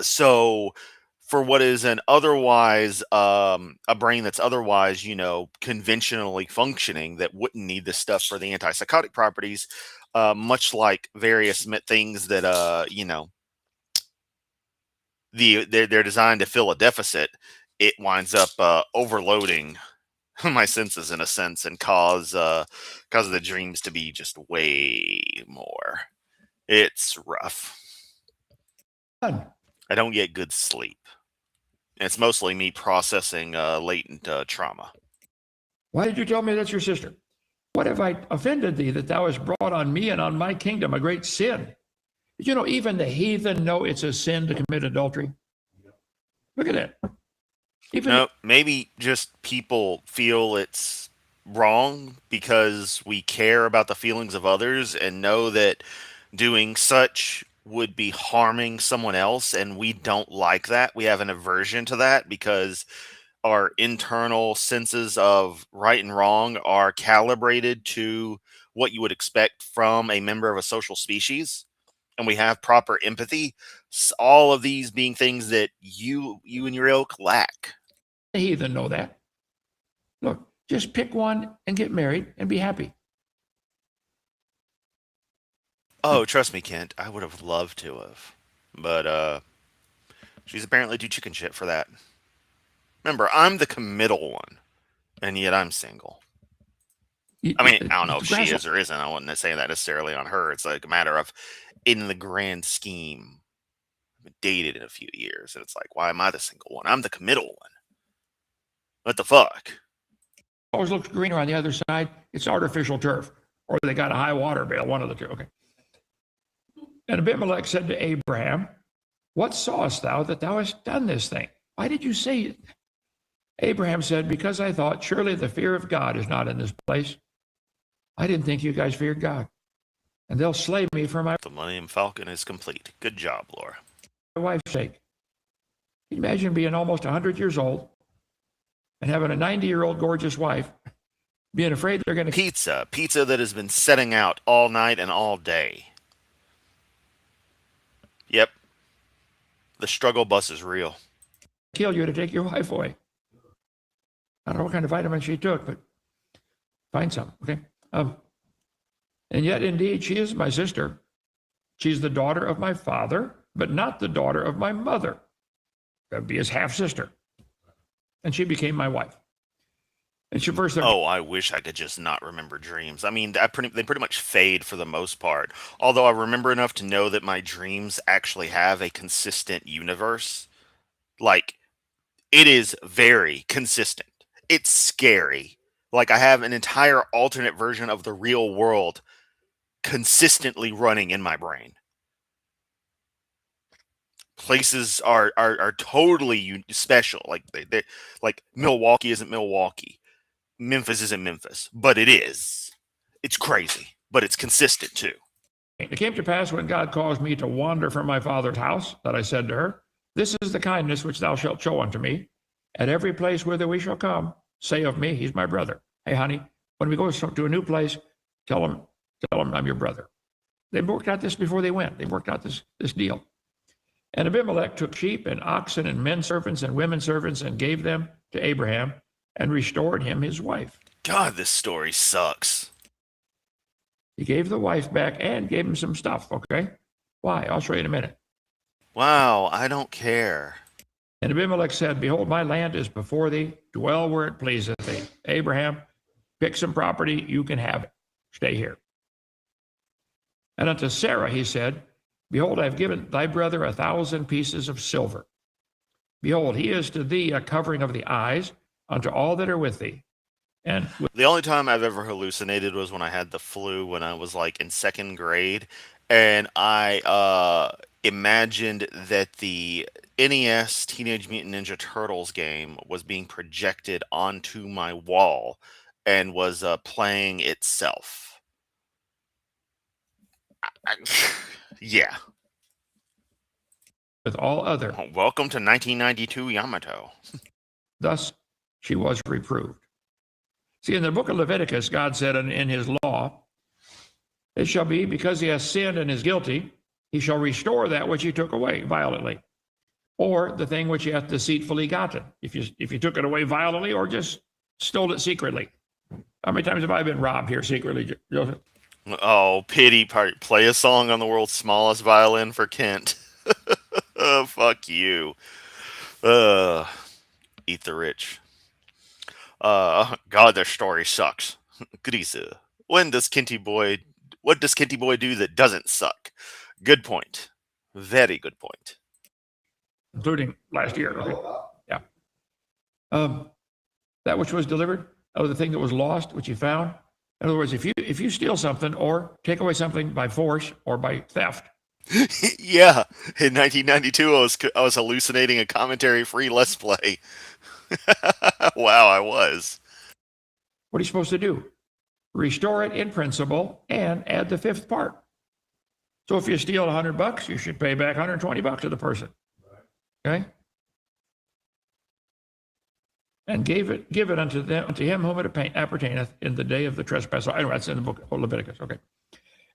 So for what is an otherwise a brain that's otherwise conventionally functioning, that wouldn't need this stuff for the antipsychotic properties, much like various things that they're designed to fill a deficit, it winds up overloading my senses in a sense and cause the dreams to be just way more. It's rough. I don't get good sleep. It's mostly me processing latent trauma. Why did you tell me that's your sister? What have I offended thee that thou hast brought on me and on my kingdom a great sin? Did you know even the heathen know it's a sin to commit adultery? Look at that. Maybe just people feel it's wrong because we care about the feelings of others and know that doing such would be harming someone else, and we don't like that. We have an aversion to that because our internal senses of right and wrong are calibrated to what you would expect from a member of a social species, and we have proper empathy. All of these being things that you and your ilk lack. The heathen know that. Look, just pick one and get married and be happy. Oh, trust me, Kent, I would have loved to have. But she's apparently too chicken shit for that. Remember, I'm the committal one, and yet I'm single. I mean, I don't know if she is or isn't. I wouldn't say that necessarily on her. It's like a matter of, in the grand scheme, I've been dated in a few years, and it's like, why am I the single one? I'm the committal one. What the fuck? Always looks greener on the other side. It's artificial turf, or they got a high water bill, one of the two. Okay. And Abimelech said to Abraham, what sawest thou that thou hast done this thing? Why did you say it? Abraham said, because I thought, surely the fear of God is not in this place. I didn't think you guys feared God. And they'll slay me for my The Millennium Falcon is complete. Good job, Laura. wife's sake. Can you imagine being almost 100 years old and having a 90-year-old gorgeous wife, being afraid they're going to Pizza that has been setting out all night and all day. Yep. The struggle bus is real. kill you to take your wife away? I don't know what kind of vitamin she took, but find some, okay? And yet, indeed, she is my sister. She's the daughter of my father, but not the daughter of my mother. That'd be his half-sister. And she became my wife. And she first. Oh, I wish I could just not remember dreams. I mean, they pretty much fade for the most part. Although I remember enough to know that my dreams actually have a consistent universe. Like, it is very consistent. It's scary. Like, I have an entire alternate version of the real world consistently running in my brain. Places are totally special. Like, they like Milwaukee isn't Milwaukee. Memphis isn't Memphis, but it is. It's crazy, but it's consistent too. It came to pass when God caused me to wander from my father's house that I said to her, this is the kindness which thou shalt show unto me. At every place whither we shall come, say of me, he's my brother. Hey, honey, when we go to a new place, tell them I'm your brother. They worked out this before they went. They worked out this deal. And Abimelech took sheep and oxen and men servants and women servants and gave them to Abraham and restored him his wife. God, this story sucks. He gave the wife back and gave him some stuff, okay? Why? I'll show you in a minute. Wow, I don't care. And Abimelech said, behold, my land is before thee. Dwell where it pleaseth thee. Abraham, pick some property. You can have it. Stay here. And unto Sarah he said, behold, I have given thy brother 1,000 pieces of silver. Behold, he is to thee a covering of the eyes unto all that are with thee. And the only time I've ever hallucinated was when I had the flu when I was like in second grade, and I imagined that the NES Teenage Mutant Ninja Turtles game was being projected onto my wall and was playing itself. Yeah. with all other. Welcome to 1992 Yamato. Thus she was reproved. See, in the book of Leviticus, God said in his law, it shall be because he has sinned and is guilty, he shall restore that which he took away violently, or the thing which he hath deceitfully gotten. If you took it away violently or just stole it secretly. How many times have I been robbed here secretly, Joseph? Oh, pity part. Play a song on the world's smallest violin for Kent. Oh, fuck you. Eat the rich. God, their story sucks. Grise. What does Kenty Boy do that doesn't suck? Good point. Very good point. Including last year. Okay. Yeah. That which was delivered, oh, the thing that was lost, which you found. In other words, if you steal something or take away something by force or by theft. Yeah, in 1992, I was hallucinating a commentary-free Let's Play. Wow, I was. What are you supposed to do? Restore it in principle and add the fifth part. So if you steal $100, you should pay back $120 to the person. Okay? And give it unto him whom it appertaineth in the day of the trespass. So anyway, that's in the book of Leviticus. Okay.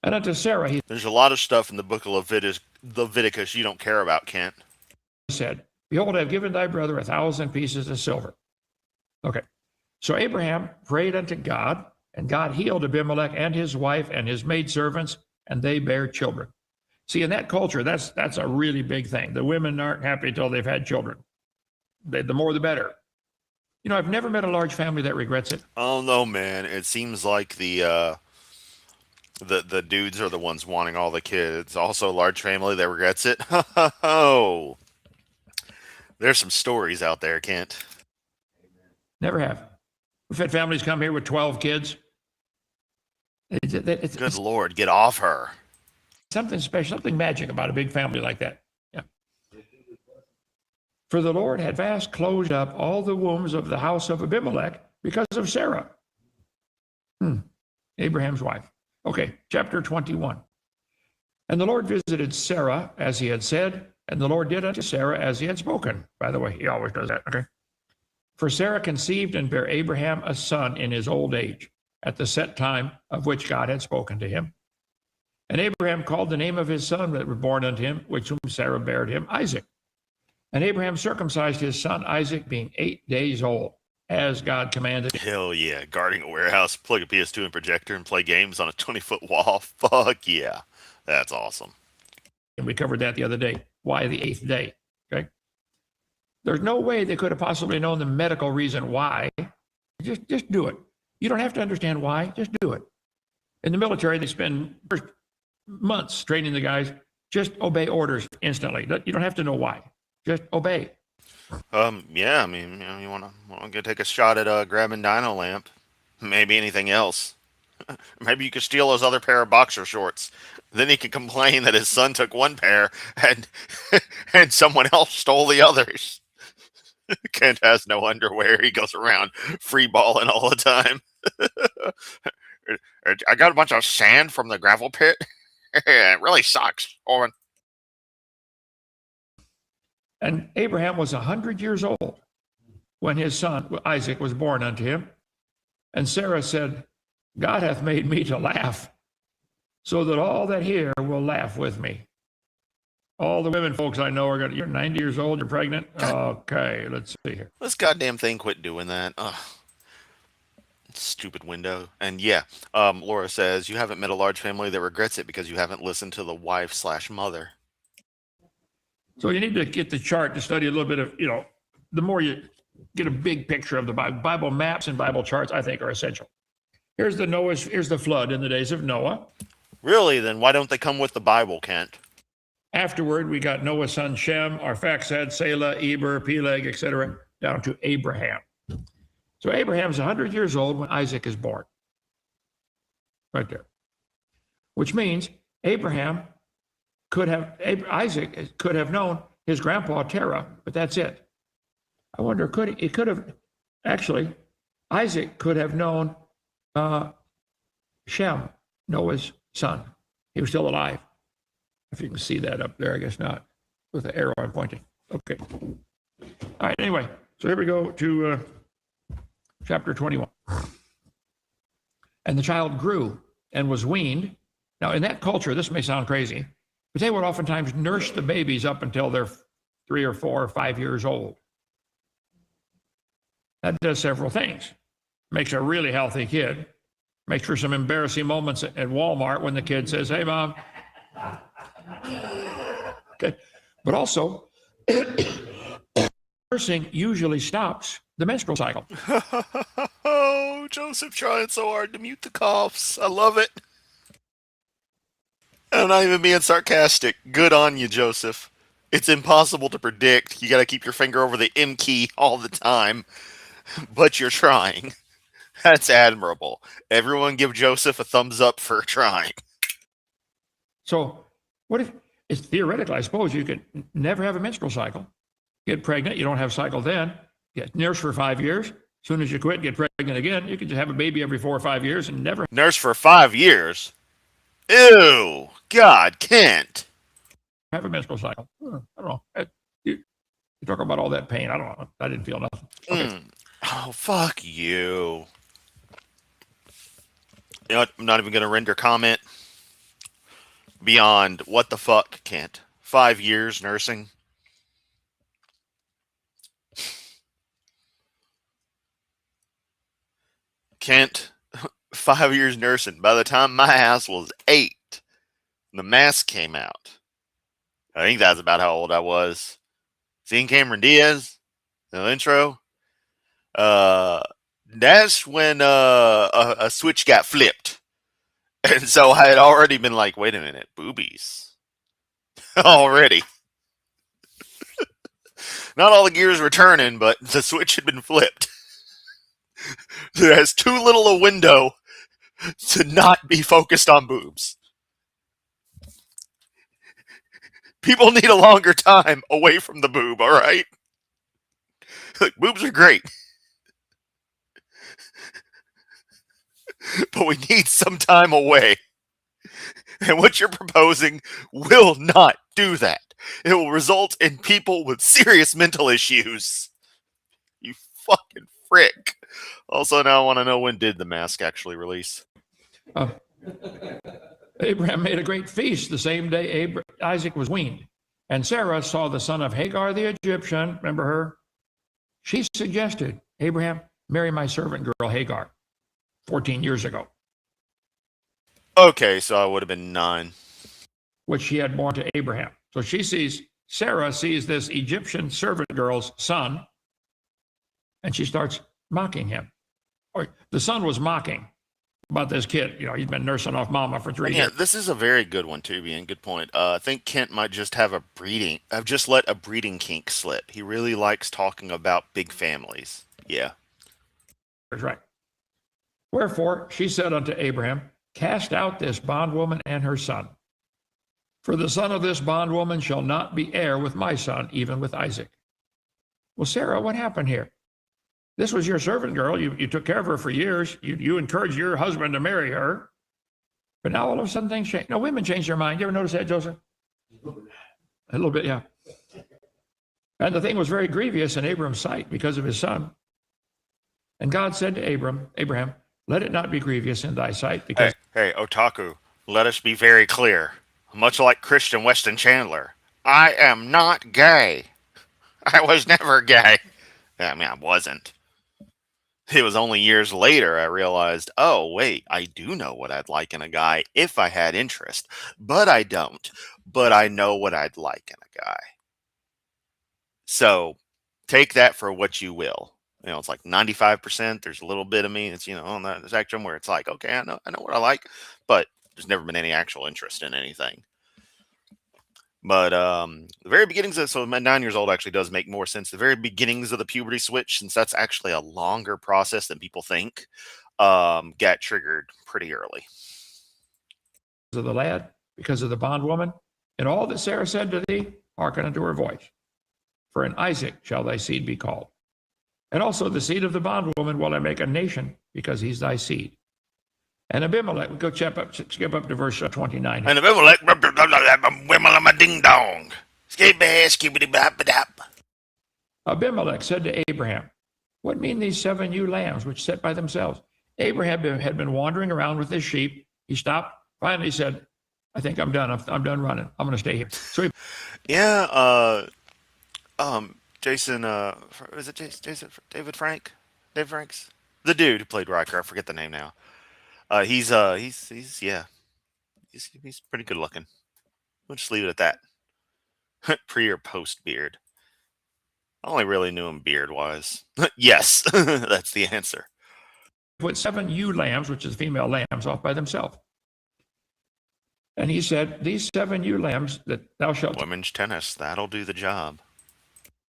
And unto Sarah there's a lot of stuff in the book of Leviticus you don't care about, Kent. Said, behold, I have given thy brother 1,000 pieces of silver. Okay. So Abraham prayed unto God, and God healed Abimelech and his wife and his maidservants, and they bare children. See, in that culture, that's a really big thing. The women aren't happy until they've had children. The more, the better. You know, I've never met a large family that regrets it. Oh no, man! It seems like the dudes are the ones wanting all the kids. Also, a large family that regrets it. Oh, there's some stories out there, Kent. Never have. We've had families come here with 12 kids. Good Lord, get off her. Something special, something magic about a big family like that. Yeah. For the Lord had fast closed up all the wombs of the house of Abimelech because of Sarah. Abraham's wife. Okay, chapter 21. And the Lord visited Sarah as he had said, and the Lord did unto Sarah as he had spoken. By the way, he always does that, okay? For Sarah conceived and bare Abraham a son in his old age, at the set time of which God had spoken to him. And Abraham called the name of his son that was born unto him, which whom Sarah bare him, Isaac. And Abraham circumcised his son Isaac, being 8 days old, as God commanded. Hell yeah. Guarding a warehouse, plug a PS2 and projector, and play games on a 20-foot wall. Fuck yeah. That's awesome. And we covered that the other day. Why the 8th day? Okay. There's no way they could have possibly known the medical reason why. Just do it. You don't have to understand why. Just do it. In the military, they spend months training the guys. Just obey orders instantly. You don't have to know why. Just obey. Yeah, I mean, you want to go take a shot at grabbing Dino Lamp. Maybe anything else. Maybe you could steal his other pair of boxer shorts. Then he could complain that his son took one pair and and someone else stole the others. Kent has no underwear. He goes around free balling all the time. I got a bunch of sand from the gravel pit. It really sucks. And Abraham was 100 years old when his son Isaac was born unto him. And Sarah said, God hath made me to laugh, so that all that hear will laugh with me. All the women folks I know are going, you're 90 years old, you're pregnant? Okay, let's see here. This goddamn thing quit doing that. Ugh. Stupid window. And yeah, Laura says, you haven't met a large family that regrets it because you haven't listened to the wife/mother. So you need to get the chart to study a little bit of, the more you get a big picture of the Bible. Bible maps and Bible charts, I think, are essential. Here's the flood in the days of Noah. Really? Then why don't they come with the Bible, Kent? Afterward, we got Noah's son Shem, Arphaxad, Selah, Eber, Peleg, etc., down to Abraham. So Abraham's 100 years old when Isaac is born. Right there. Which means Isaac could have known his grandpa Terah, but that's it. I wonder, Isaac could have known Shem, Noah's son. He was still alive. If you can see that up there, I guess not, with the arrow I'm pointing. Okay. All right, anyway, so here we go to chapter 21. And the child grew and was weaned. Now, in that culture, this may sound crazy, but they would oftentimes nurse the babies up until they're 3 or 4 or 5 years old. That does several things. Makes a really healthy kid. Makes for some embarrassing moments at Walmart when the kid says, hey, Mom. Okay. But also, nursing usually stops the menstrual cycle. Oh, Joseph trying so hard to mute the coughs. I love it. I'm not even being sarcastic. Good on you, Joseph. It's impossible to predict. You got to keep your finger over the M key all the time. But you're trying. That's admirable. Everyone give Joseph a thumbs up for trying. So what if it's theoretical? I suppose you could never have a menstrual cycle. Get pregnant, you don't have a cycle then. Get nursed for 5 years. As soon as you quit, get pregnant again. You could just have a baby every 4 or 5 years and never nurse for 5 years? Ew. God, Kent. have a menstrual cycle. I don't know. You talk about all that pain. I don't know. I didn't feel nothing. Okay. Oh, fuck you. You know what? I'm not even going to render comment beyond what the fuck, Kent. 5 years nursing. Kent, 5 years nursing. By the time my ass was 8, the mask came out. I think that's about how old I was. Seeing Cameron Diaz, the intro. That's when a switch got flipped. And so I had already been like, wait a minute, boobies. Already. Not all the gears were turning, but the switch had been flipped. There's too little a window to not be focused on boobs. People need a longer time away from the boob, all right? Look, boobs are great. but we need some time away. And what you're proposing will not do that. It will result in people with serious mental issues. You fucking frick. Also, now I want to know, when did the mask actually release? Uh, Abraham made a great feast the same day Isaac was weaned. And Sarah saw the son of Hagar the Egyptian. Remember her? She suggested, Abraham, marry my servant girl Hagar 14 years ago, Okay, so I would have been 9. which she had born to Abraham. So Sarah sees this Egyptian servant girl's son, and she starts mocking him. Or the son was mocking about this kid. You know, he's been nursing off mama for 3 Yeah, years. this is a very good one too, Ian. Good point. I think Kent might just have I've just let a breeding kink slip. He really likes talking about big families. Yeah. Right. Wherefore she said unto Abraham, cast out this bondwoman and her son. For the son of this bondwoman shall not be heir with my son, even with Isaac. Well, Sarah, what happened here? This was your servant girl. You took care of her for years. You encouraged your husband to marry her. But now all of a sudden things change. No, women change their mind. You ever notice that, Joseph? A little bit, yeah. And the thing was very grievous in Abram's sight because of his son. And God said to Abraham, let it not be grievous in thy sight, because Hey, Otaku, let us be very clear. Much like Christian Weston Chandler, I am not gay. I was never gay. I mean, I wasn't. It was only years later I realized, oh, wait, I do know what I'd like in a guy if I had interest. But I don't. But I know what I'd like in a guy. So take that for what you will. You know, it's like 95%. There's a little bit of me that's, on that spectrum where it's like, okay, I know what I like, but there's never been any actual interest in anything. But the very beginnings of, so my 9 years old actually does make more sense. The very beginnings of the puberty switch, since that's actually a longer process than people think, got triggered pretty early. of the lad, because of the bondwoman, and all that Sarah said to thee, hearken unto her voice. For in Isaac shall thy seed be called. And also the seed of the bondwoman will I make a nation, because he's thy seed. And Abimelech, go skip up to verse 29. And Abimelech, ding dong. Abimelech said to Abraham, what mean these 7 ewe lambs which sit by themselves? Abraham had been wandering around with his sheep. He stopped. Finally said, I think I'm done. I'm done running. I'm going to stay here. So he, Jason, is it Jason, David Frank? Dave Franks? The dude who played Riker. I forget the name now. He's pretty good looking. We'll just leave it at that. Pre or post beard? I only really knew him beard wise. Yes, that's the answer. put 7 ewe lambs, which is female lambs, off by themselves. And he said, these 7 ewe lambs that thou shalt Women's tennis, that'll do the job.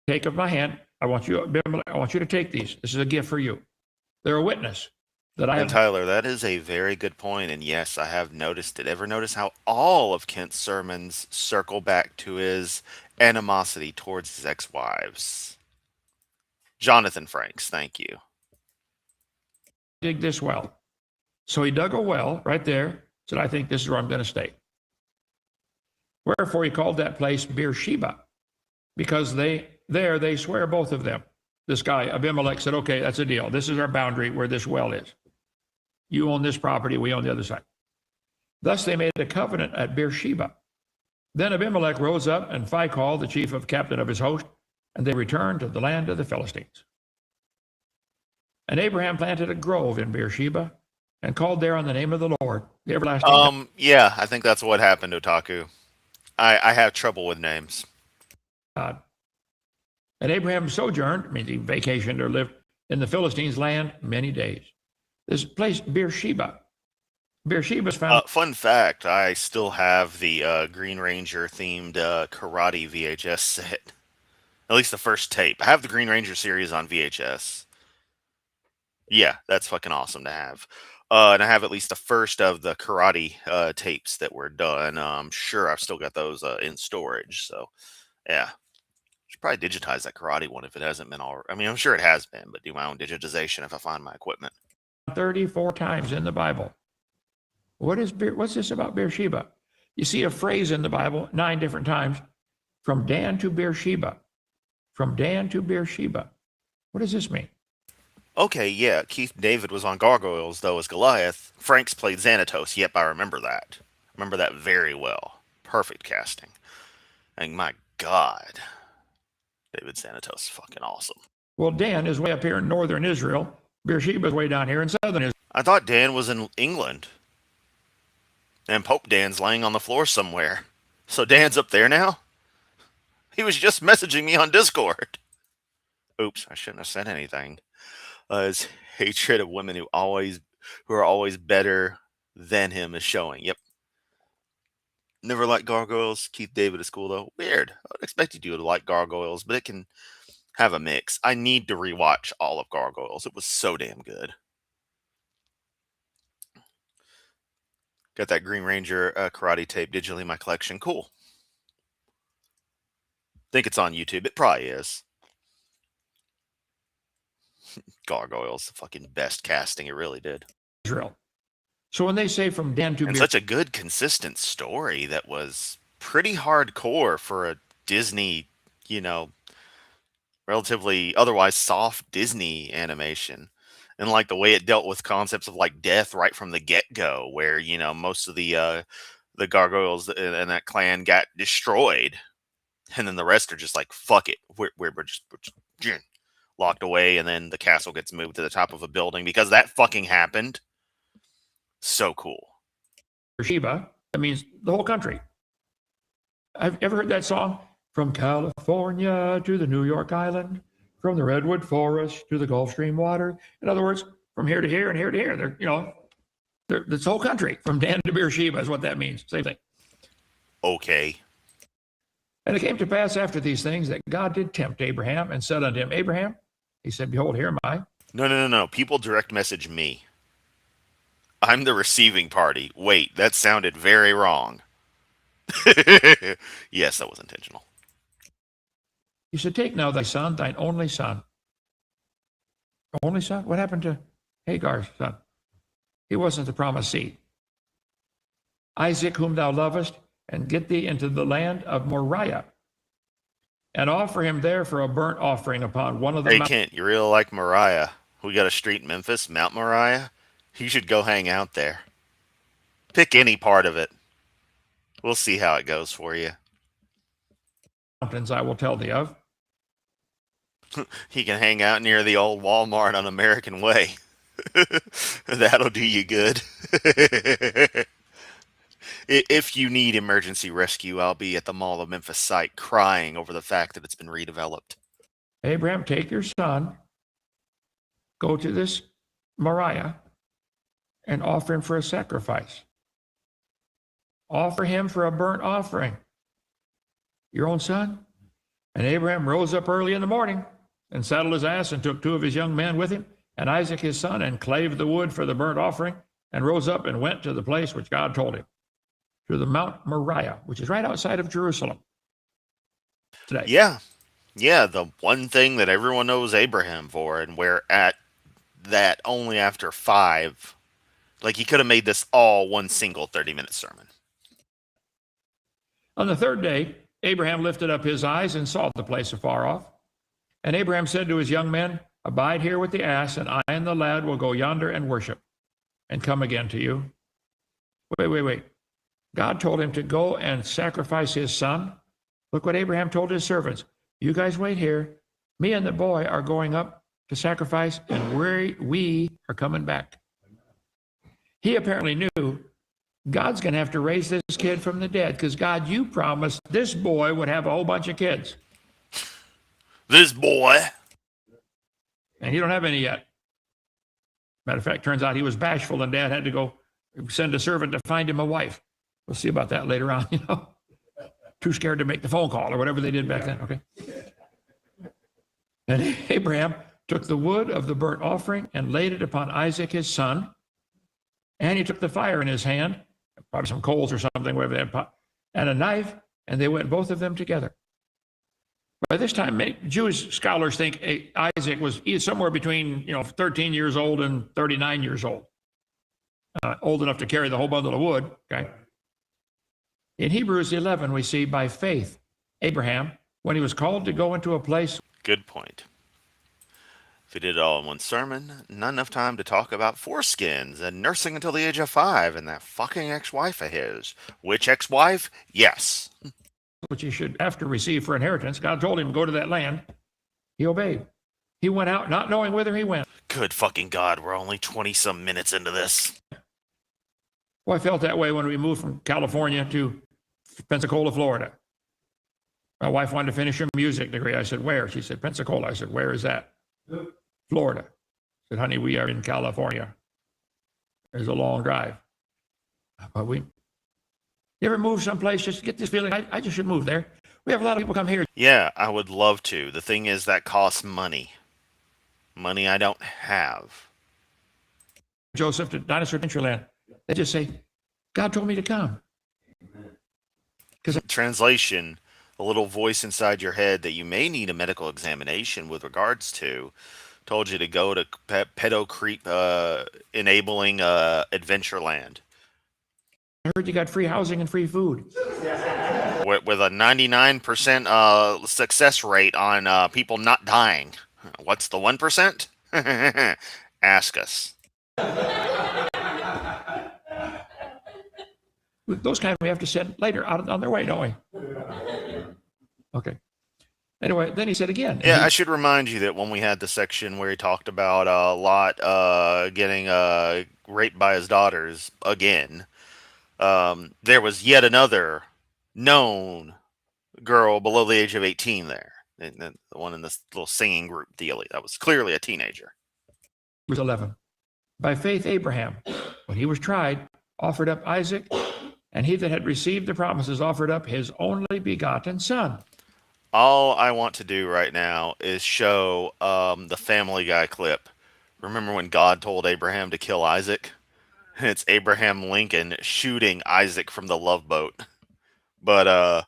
take of my hand, I want you to take these. This is a gift for you. They're a witness that I And have. Tyler, that is a very good point. And yes, I have noticed it. Ever notice how all of Kent's sermons circle back to his animosity towards his ex-wives? Jonathan Franks, thank you. Dig this well. So he dug a well right there, said, I think this is where I'm going to stay. Wherefore he called that place Beersheba, because they swear, both of them. This guy, Abimelech, said, okay, that's a deal. This is our boundary where this well is. You own this property, we own the other side. Thus they made a covenant at Beersheba. Then Abimelech rose up, and Phicol, the chief of captain of his host, and they returned to the land of the Philistines. And Abraham planted a grove in Beersheba, and called there on the name of the Lord, the everlasting. Yeah, I think that's what happened, Otaku. I have trouble with names. God. And Abraham sojourned, means he vacationed or lived in the Philistines' land many days. This place, Beersheba. Beersheba's found. Fun fact, I still have the Green Ranger themed karate VHS set. At least the first tape. I have the Green Ranger series on VHS. Yeah, that's fucking awesome to have. And I have at least the first of the karate tapes that were done. I'm sure I've still got those in storage. So, yeah. Should probably digitize that karate one if it hasn't been already. I mean, I'm sure it has been, but do my own digitization if I find my equipment. 34 times in the Bible. What's this about Beersheba? You see a phrase in the Bible 9 different times, from Dan to Beersheba. From Dan to Beersheba. What does this mean? Okay, yeah, Keith David was on Gargoyles, though, as Goliath. Franks played Xanatos. Yep, I remember that. Remember that very well. Perfect casting. And my God, David Xanatos is fucking awesome. Well, Dan is way up here in northern Israel. Beersheba is way down here in southern Israel. I thought Dan was in England. And Pope Dan's laying on the floor somewhere. So Dan's up there now? He was just messaging me on Discord. Oops, I shouldn't have said anything. His hatred of women who are always better than him is showing. Yep. Never liked Gargoyles. Keith David is cool though. Weird. I would expect you to like Gargoyles, but it can have a mix. I need to rewatch all of Gargoyles. It was so damn good. Got that Green Ranger karate tape digitally in my collection. Cool. Think it's on YouTube. It probably is. Gargoyles, the fucking best casting. It really did. Israel. So when they say from Dan to And such a good, consistent story that was pretty hardcore for a Disney, relatively otherwise soft Disney animation. And like the way it dealt with concepts of like death right from the get-go, where, most of the gargoyles and that clan got destroyed. And then the rest are just like, fuck it. We're just locked away, and then the castle gets moved to the top of a building because that fucking happened. So cool. Beersheba, that means the whole country. I've ever heard that song? From California to the New York Island, from the Redwood Forest to the Gulf Stream water. In other words, from here to here and here to here. They're this whole country, from Dan to Beersheba is what that means. Same thing. Okay. And it came to pass after these things that God did tempt Abraham and said unto him, Abraham, he said, behold, here am I. No. People direct message me. I'm the receiving party. Wait, that sounded very wrong. Yes, that was intentional. He said, take now thy son, thine only son. Only son? What happened to Hagar's son? He wasn't the promised seed. Isaac, whom thou lovest, and get thee into the land of Moriah, and offer him there for a burnt offering upon one of the Hey, Kent, you really like Moriah? We got a street in Memphis, Mount Moriah. You should go hang out there. Pick any part of it. We'll see how it goes for you. mountains I will tell thee of. He can hang out near the old Walmart on American Way. That'll do you good. If you need emergency rescue, I'll be at the Mall of Memphis site crying over the fact that it's been redeveloped. Abraham, take your son, go to this Moriah, and offer him for a sacrifice. Offer him for a burnt offering. Your own son? And Abraham rose up early in the morning and saddled his ass and took 2 of his young men with him and Isaac his son and clave the wood for the burnt offering and rose up and went to the place which God told him, to the Mount Moriah, which is right outside of Jerusalem today. Yeah, the one thing that everyone knows Abraham for, and we're at that only after 5. Like, he could have made this all one single 30-minute sermon. On the 3rd day, Abraham lifted up his eyes and saw the place afar off. And Abraham said to his young men, abide here with the ass, and I and the lad will go yonder and worship and come again to you. Wait. God told him to go and sacrifice his son. Look what Abraham told his servants. You guys wait here. Me and the boy are going up to sacrifice, and we are coming back. He apparently knew God's going to have to raise this kid from the dead, because God, you promised this boy would have a whole bunch of kids. This boy. And he don't have any yet. Matter of fact, turns out he was bashful, and Dad had to go send a servant to find him a wife. We'll see about that later on, Too scared to make the phone call or whatever they did back then, okay? And Abraham took the wood of the burnt offering and laid it upon Isaac his son, and he took the fire in his hand, probably some coals or something, whatever they had, and a knife, and they went both of them together. By this time, Jewish scholars think Isaac was somewhere between 13 years old and 39 years old, old enough to carry the whole bundle of wood. Okay. In Hebrews 11, we see by faith, Abraham, when he was called to go into a place. Good point. If he did it all in one sermon, not enough time to talk about foreskins and nursing until the age of 5 and that fucking ex-wife of his. Which ex-wife? Yes. Which he should after receive for inheritance. God told him to go to that land. He obeyed. He went out not knowing whither he went. Good fucking God, we're only 20-some minutes into this. Well, I felt that way when we moved from California to Pensacola, Florida. My wife wanted to finish her music degree. I said, where? She said, Pensacola. I said, where is that? Florida. I said, honey, we are in California. There's a long drive. But you ever move someplace, just get this feeling, I just should move there. We have a lot of people come here. Yeah, I would love to. The thing is that costs money. Money I don't have. Joseph to Dinosaur Adventureland. They just say, God told me to come. Translation, a little voice inside your head that you may need a medical examination with regards to told you to go to pedo creep enabling Adventureland. I heard you got free housing and free food. With a 99% success rate on people not dying. What's the 1%? Ask us. Those kind we have to send later out on their way, don't we? Okay. Anyway, then he said again. Yeah, I should remind you that when we had the section where he talked about Lot getting raped by his daughters again, there was yet another known girl below the age of 18 there. And the one in this little singing group dealie. That was clearly a teenager. Verse 11. By faith, Abraham, when he was tried, offered up Isaac, and he that had received the promises offered up his only begotten son. All I want to do right now is show the Family Guy clip. Remember when God told Abraham to kill Isaac? It's Abraham Lincoln shooting Isaac from the Love Boat. But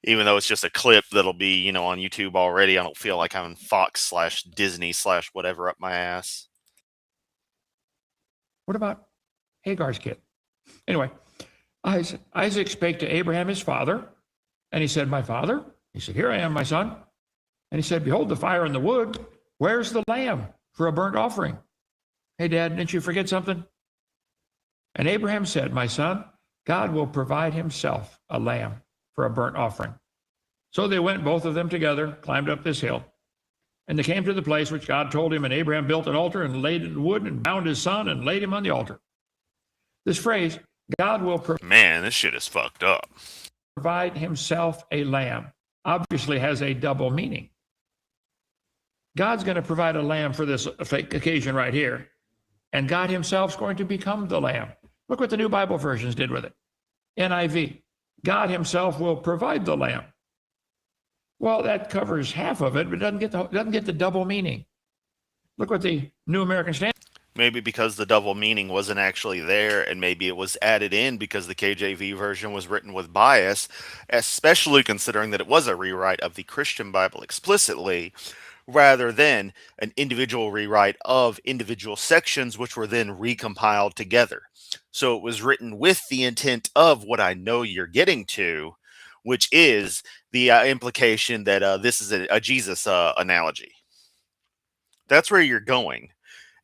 even though it's just a clip that'll be, on YouTube already, I don't feel like having Fox/Disney/whatever up my ass. What about Hagar's kid? Anyway, Isaac spake to Abraham his father, and he said, my father? He said, here I am, my son. And he said, behold the fire and the wood. Where's the lamb for a burnt offering? Hey, Dad, didn't you forget something? And Abraham said, my son, God will provide himself a lamb for a burnt offering. So they went, both of them together, climbed up this hill. And they came to the place which God told him, and Abraham built an altar and laid it in wood and bound his son and laid him on the altar. This phrase, God will Man, this shit is fucked up. Provide himself a lamb, obviously has a double meaning. God's going to provide a lamb for this occasion right here, and God himself is going to become the lamb. Look what the New Bible versions did with it. NIV, God himself will provide the lamb. Well, that covers half of it, but it doesn't get the double meaning. Look what the New American Standard. Maybe because the double meaning wasn't actually there, and maybe it was added in because the KJV version was written with bias, especially considering that it was a rewrite of the Christian Bible explicitly, rather than an individual rewrite of individual sections, which were then recompiled together. So it was written with the intent of what I know you're getting to, which is the implication that this is a Jesus analogy. That's where you're going.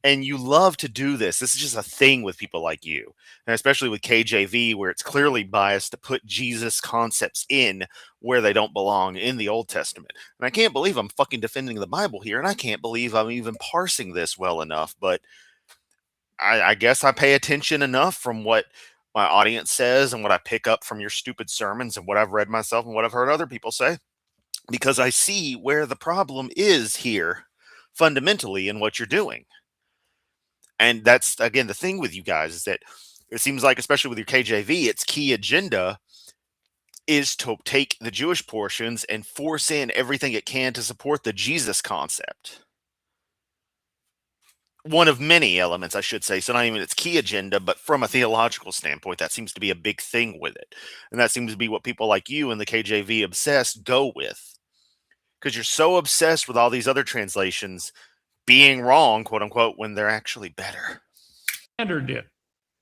And you love to do this. This is just a thing with people like you, and especially with KJV, where it's clearly biased to put Jesus concepts in where they don't belong in the Old Testament. And I can't believe I'm fucking defending the Bible here, and I can't believe I'm even parsing this well enough, but I guess I pay attention enough from what my audience says and what I pick up from your stupid sermons and what I've read myself and what I've heard other people say, because I see where the problem is here fundamentally in what you're doing. And that's, again, the thing with you guys is that it seems like, especially with your KJV, its key agenda is to take the Jewish portions and force in everything it can to support the Jesus concept. One of many elements, I should say. So not even its key agenda, but from a theological standpoint, that seems to be a big thing with it. And that seems to be what people like you and the KJV obsessed go with. because you're so obsessed with all these other translations being wrong, quote unquote, when they're actually better. Standard did.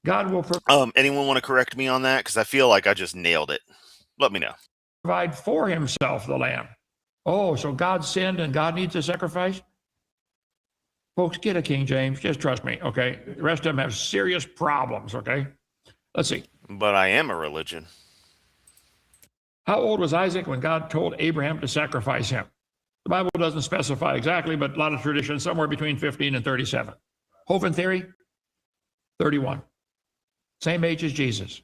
God will Anyone want to correct me on that? Because I feel like I just nailed it. Let me know. provide for himself the lamb. Oh, so God sinned and God needs a sacrifice? Folks, get a King James. Just trust me, okay? The rest of them have serious problems, okay? Let's see. But I am a religion. How old was Isaac when God told Abraham to sacrifice him? The Bible doesn't specify exactly, but a lot of traditions, somewhere between 15 and 37. Hovind theory, 31. Same age as Jesus.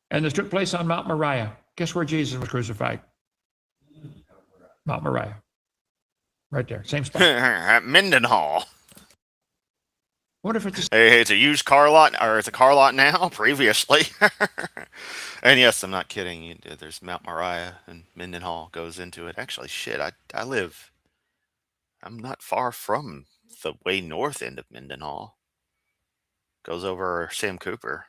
And this took place on Mount Moriah. Guess where Jesus was crucified? Mount Moriah. Right there, same spot. At Mendenhall. What if it's Hey, it's a used car lot, or it's a car lot now, previously. And yes, I'm not kidding. There's Mount Moriah, and Mendenhall goes into it. Actually, shit, I'm not far from the way north end of Mendenhall. Goes over Sam Cooper.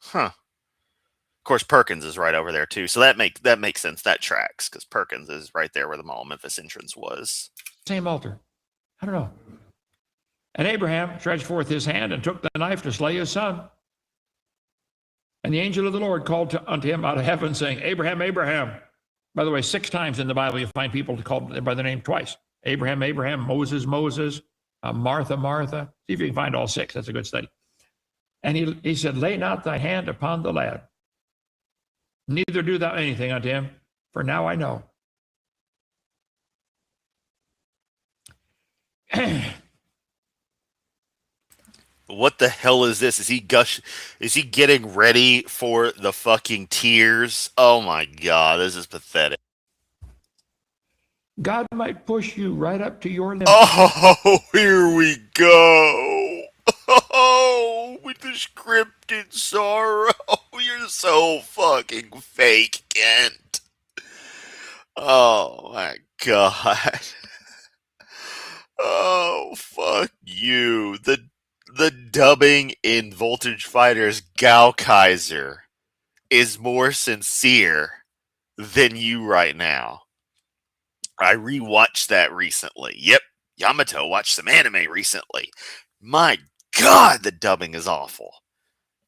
Huh. Of course, Perkins is right over there, too. So that makes sense. That tracks, because Perkins is right there where the Mall of Memphis entrance was. same altar? I don't know. And Abraham stretched forth his hand and took the knife to slay his son. And the angel of the Lord called unto him out of heaven, saying, Abraham, Abraham. By the way, 6 times in the Bible you find people called by their name twice. Abraham, Abraham, Moses, Moses, Martha, Martha. See if you can find all 6. That's a good study. And he said, lay not thy hand upon the lad, neither do thou anything unto him, for now I know. What the hell is this? Is he getting ready for the fucking tears? Oh my god, this is pathetic. God might push you right up to your limit. Oh, here we go. Oh, with the scripted sorrow. You're so fucking fake, Kent. Oh my god. Oh, fuck you. The dubbing in Voltage Fighters Gao Kaiser is more sincere than you right now. I rewatched that recently. Yep, Yamato watched some anime recently. My god, the dubbing is awful.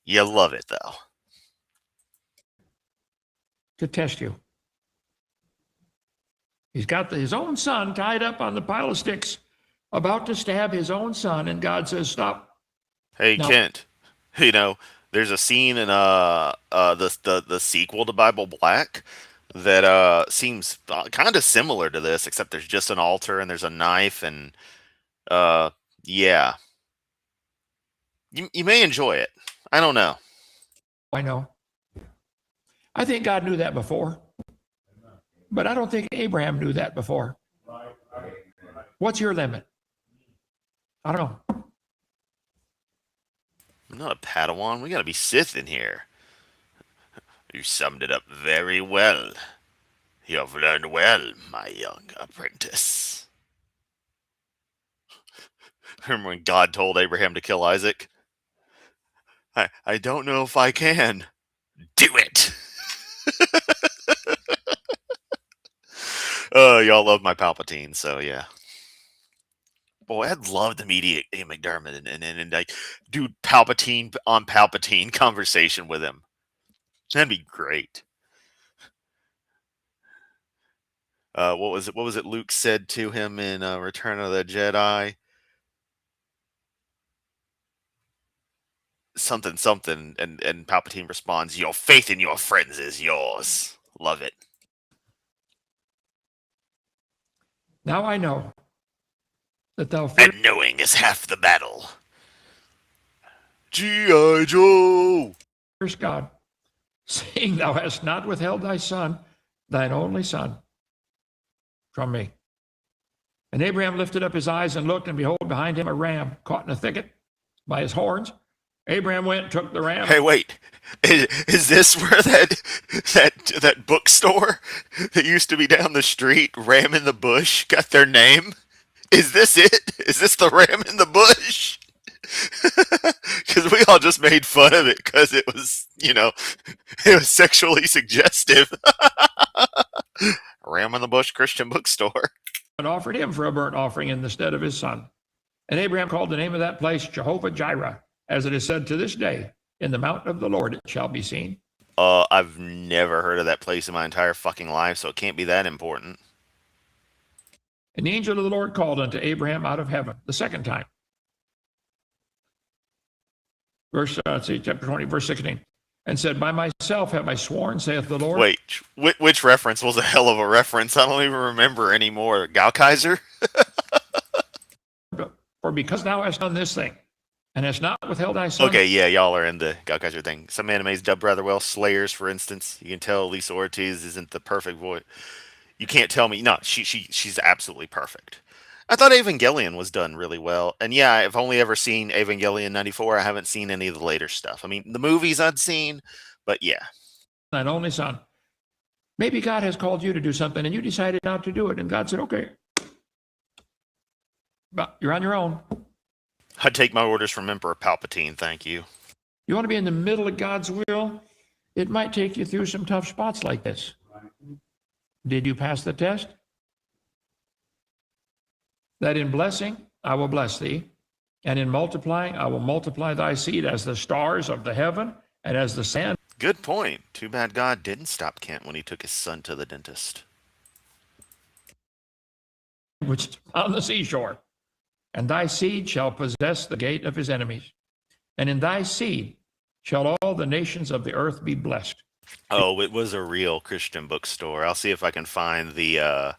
You love it, though. To test you. He's got his own son tied up on the pile of sticks, about to stab his own son, and God says, stop. Hey, No. Kent, there's a scene in the sequel to Bible Black that seems kind of similar to this, except there's just an altar and there's a knife, and yeah. You may enjoy it. I don't know. I know. I think God knew that before, but I don't think Abraham knew that before. What's your limit? I don't know. I'm not a Padawan. We gotta be Sith in here. You summed it up very well. You have learned well, my young apprentice. Remember when God told Abraham to kill Isaac? I don't know if I can. Do it! Y'all love my Palpatine, so yeah. Boy, I'd love to meet Ian McDermott and like do Palpatine on Palpatine conversation with him. That'd be great. What was it Luke said to him in Return of the Jedi? Something, and Palpatine responds, "Your faith in your friends is yours." Love it. Now I know that thou And knowing is half the battle. G.I. Joe! fearest God, seeing thou hast not withheld thy son, thine only son, from me. And Abraham lifted up his eyes and looked, and behold, behind him a ram caught in a thicket by his horns. Abraham went and took the ram. Hey, wait. Is this where that bookstore that used to be down the street, Ram in the Bush, got their name? Is this it? Is this the Ram in the Bush? Because we all just made fun of it because it was, it was sexually suggestive. Ram in the Bush Christian Bookstore. and offered him for a burnt offering in the stead of his son. And Abraham called the name of that place Jehovah Jireh, as it is said to this day, in the mount of the Lord it shall be seen. I've never heard of that place in my entire fucking life, so it can't be that important. And the angel of the Lord called unto Abraham out of heaven the second time. Chapter 20, verse 16. And said, By myself have I sworn, saith the Lord. Wait, which reference was a hell of a reference? I don't even remember anymore. Gaukaiser? For because thou hast done this thing, and hast not withheld thy son. Okay, yeah, y'all are in the Gaukaiser thing. Some animes dubbed rather well. Slayers, for instance. You can tell Lisa Ortiz isn't the perfect voice. You can't tell me. No, she's absolutely perfect. I thought Evangelion was done really well. And yeah, I've only ever seen Evangelion 94. I haven't seen any of the later stuff. I mean, the movies I'd seen, but yeah. Thine only son. Maybe God has called you to do something and you decided not to do it. And God said, okay, but you're on your own. I'd take my orders from Emperor Palpatine, thank you. You want to be in the middle of God's will? It might take you through some tough spots like this. Did you pass the test? That in blessing, I will bless thee, and in multiplying, I will multiply thy seed as the stars of the heaven and as the sand. Good point. Too bad God didn't stop Kent when he took his son to the dentist. Which is on the seashore. And thy seed shall possess the gate of his enemies. And in thy seed shall all the nations of the earth be blessed. Oh, it was a real Christian bookstore. I'll see if I can find the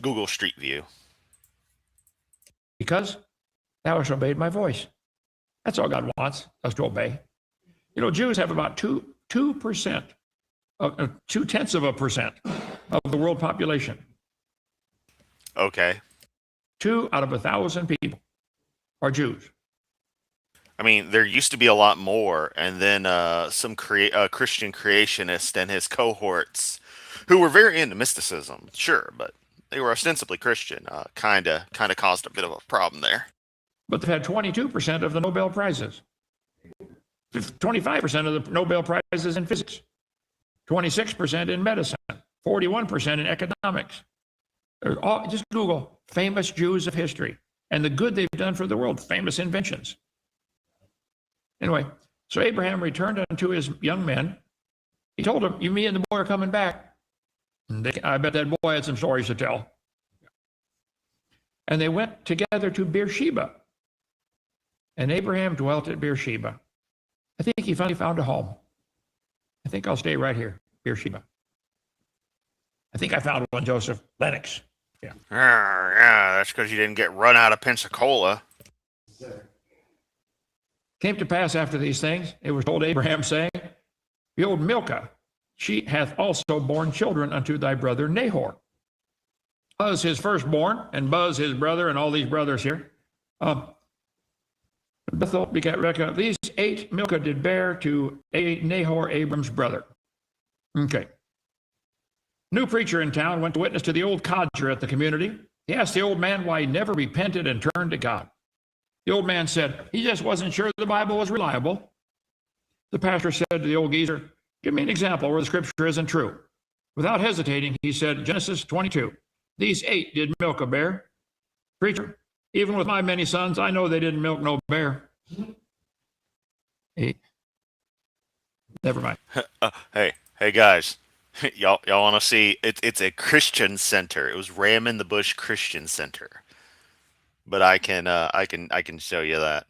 Google Street View. Because thou hast obeyed my voice. That's all God wants us to obey. You know, Jews have about 2%, 0.2% of the world population. Okay. 2 out of 1,000 people are Jews. I mean, there used to be a lot more, and then some Christian creationist and his cohorts, who were very into mysticism, sure, but they were ostensibly Christian, kind of caused a bit of a problem there. But they've had 22% of the Nobel Prizes, 25% of the Nobel Prizes in physics, 26% in medicine, 41% in economics. Just Google famous Jews of history and the good they've done for the world, famous inventions. Anyway, so Abraham returned unto his young men. He told them, you, me, and the boy are coming back. And I bet that boy had some stories to tell. And they went together to Beersheba. And Abraham dwelt at Beersheba. I think he finally found a home. I think I'll stay right here, Beersheba. I think I found one, Joseph. Lennox. Yeah. Yeah, that's because you didn't get run out of Pensacola. Came to pass after these things, it was told Abraham, saying, Behold, Milcah, she hath also borne children unto thy brother Nahor. Buzz his firstborn, and Buzz his brother, and all these brothers here. Bethel begat Rebekah. These 8 Milcah did bear to Nahor, Abram's brother. Okay. New preacher in town went to witness to the old codger at the community. He asked the old man why he never repented and turned to God. The old man said he just wasn't sure the Bible was reliable. The pastor said to the old geezer, give me an example where the scripture isn't true. Without hesitating, he said, Genesis 22. These 8 did milk a bear. Preacher, even with my many sons, I know they didn't milk no bear. 8. Never mind. Hey guys, y'all want to see? It's a Christian center. It was Ram in the Bush Christian Center. But I can show you that.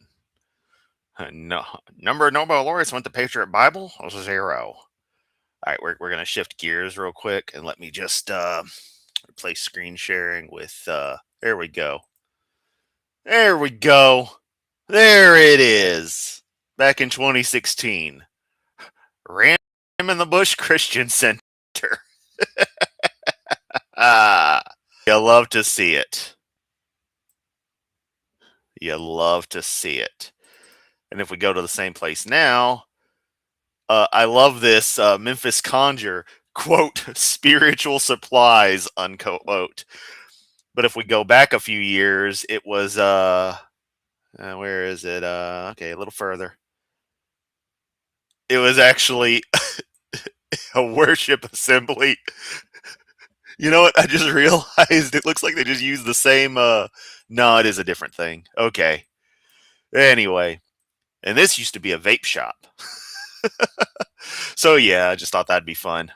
No number of Nobel laureates went to Patriot Bible was 0. All right, we're gonna shift gears real quick and let me just replace screen sharing with there we go. There we go. There it is. Back in 2016. Ram in the Bush Christian Center. You love to see it. You love to see it. And if we go to the same place now, I love this Memphis Conjure, quote, spiritual supplies, unquote. But if we go back a few years, it was, where is it? Okay, a little further. It was actually A worship assembly. You know what? I just realized it looks like they just used the same. No, it is a different thing. Okay. Anyway, and this used to be a vape shop. So yeah, I just thought that'd be fun.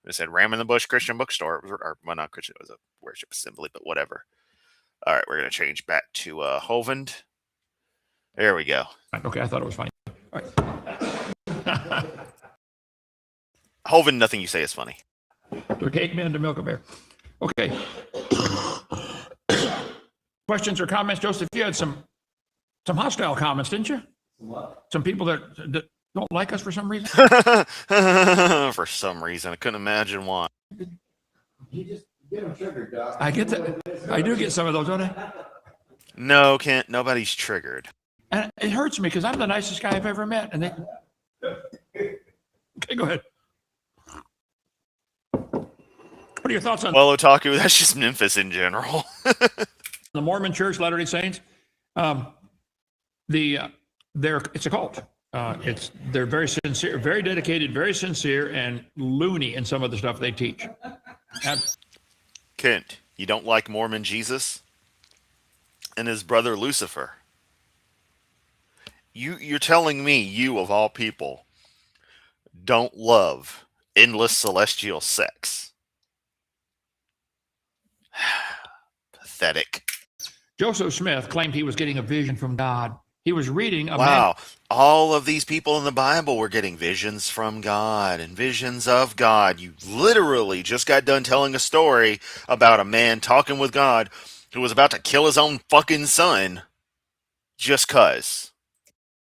I said Ram in the Bush Christian Bookstore, or well, not Christian. It was a worship assembly, but whatever. All right, we're gonna change back to Hovland. There we go. Okay, I thought it was funny. All right. Hovland, nothing you say is funny. To caveman to milk a bear. Okay. Questions or comments, Joseph? You had some hostile comments, didn't you? What? Some people that don't like us for some reason. For some reason, I couldn't imagine why. You just get them triggered, Doc. I get that. I do get some of those, don't I? No, Kent. Nobody's triggered. And it hurts me because I'm the nicest guy I've ever met. And they. Okay, go ahead. What are your thoughts on Well, Otaku, that's just Memphis in general. the Mormon Church, Latter-day Saints? It's a cult. They're very sincere, very dedicated, very sincere, and loony in some of the stuff they teach. Kent, you don't like Mormon Jesus and his brother Lucifer? You're telling me you, of all people, don't love endless celestial sex? Pathetic. Joseph Smith claimed he was getting a vision from God. He was reading a Wow. All of these people in the Bible were getting visions from God and visions of God. You literally just got done telling a story about a man talking with God who was about to kill his own fucking son just 'cause.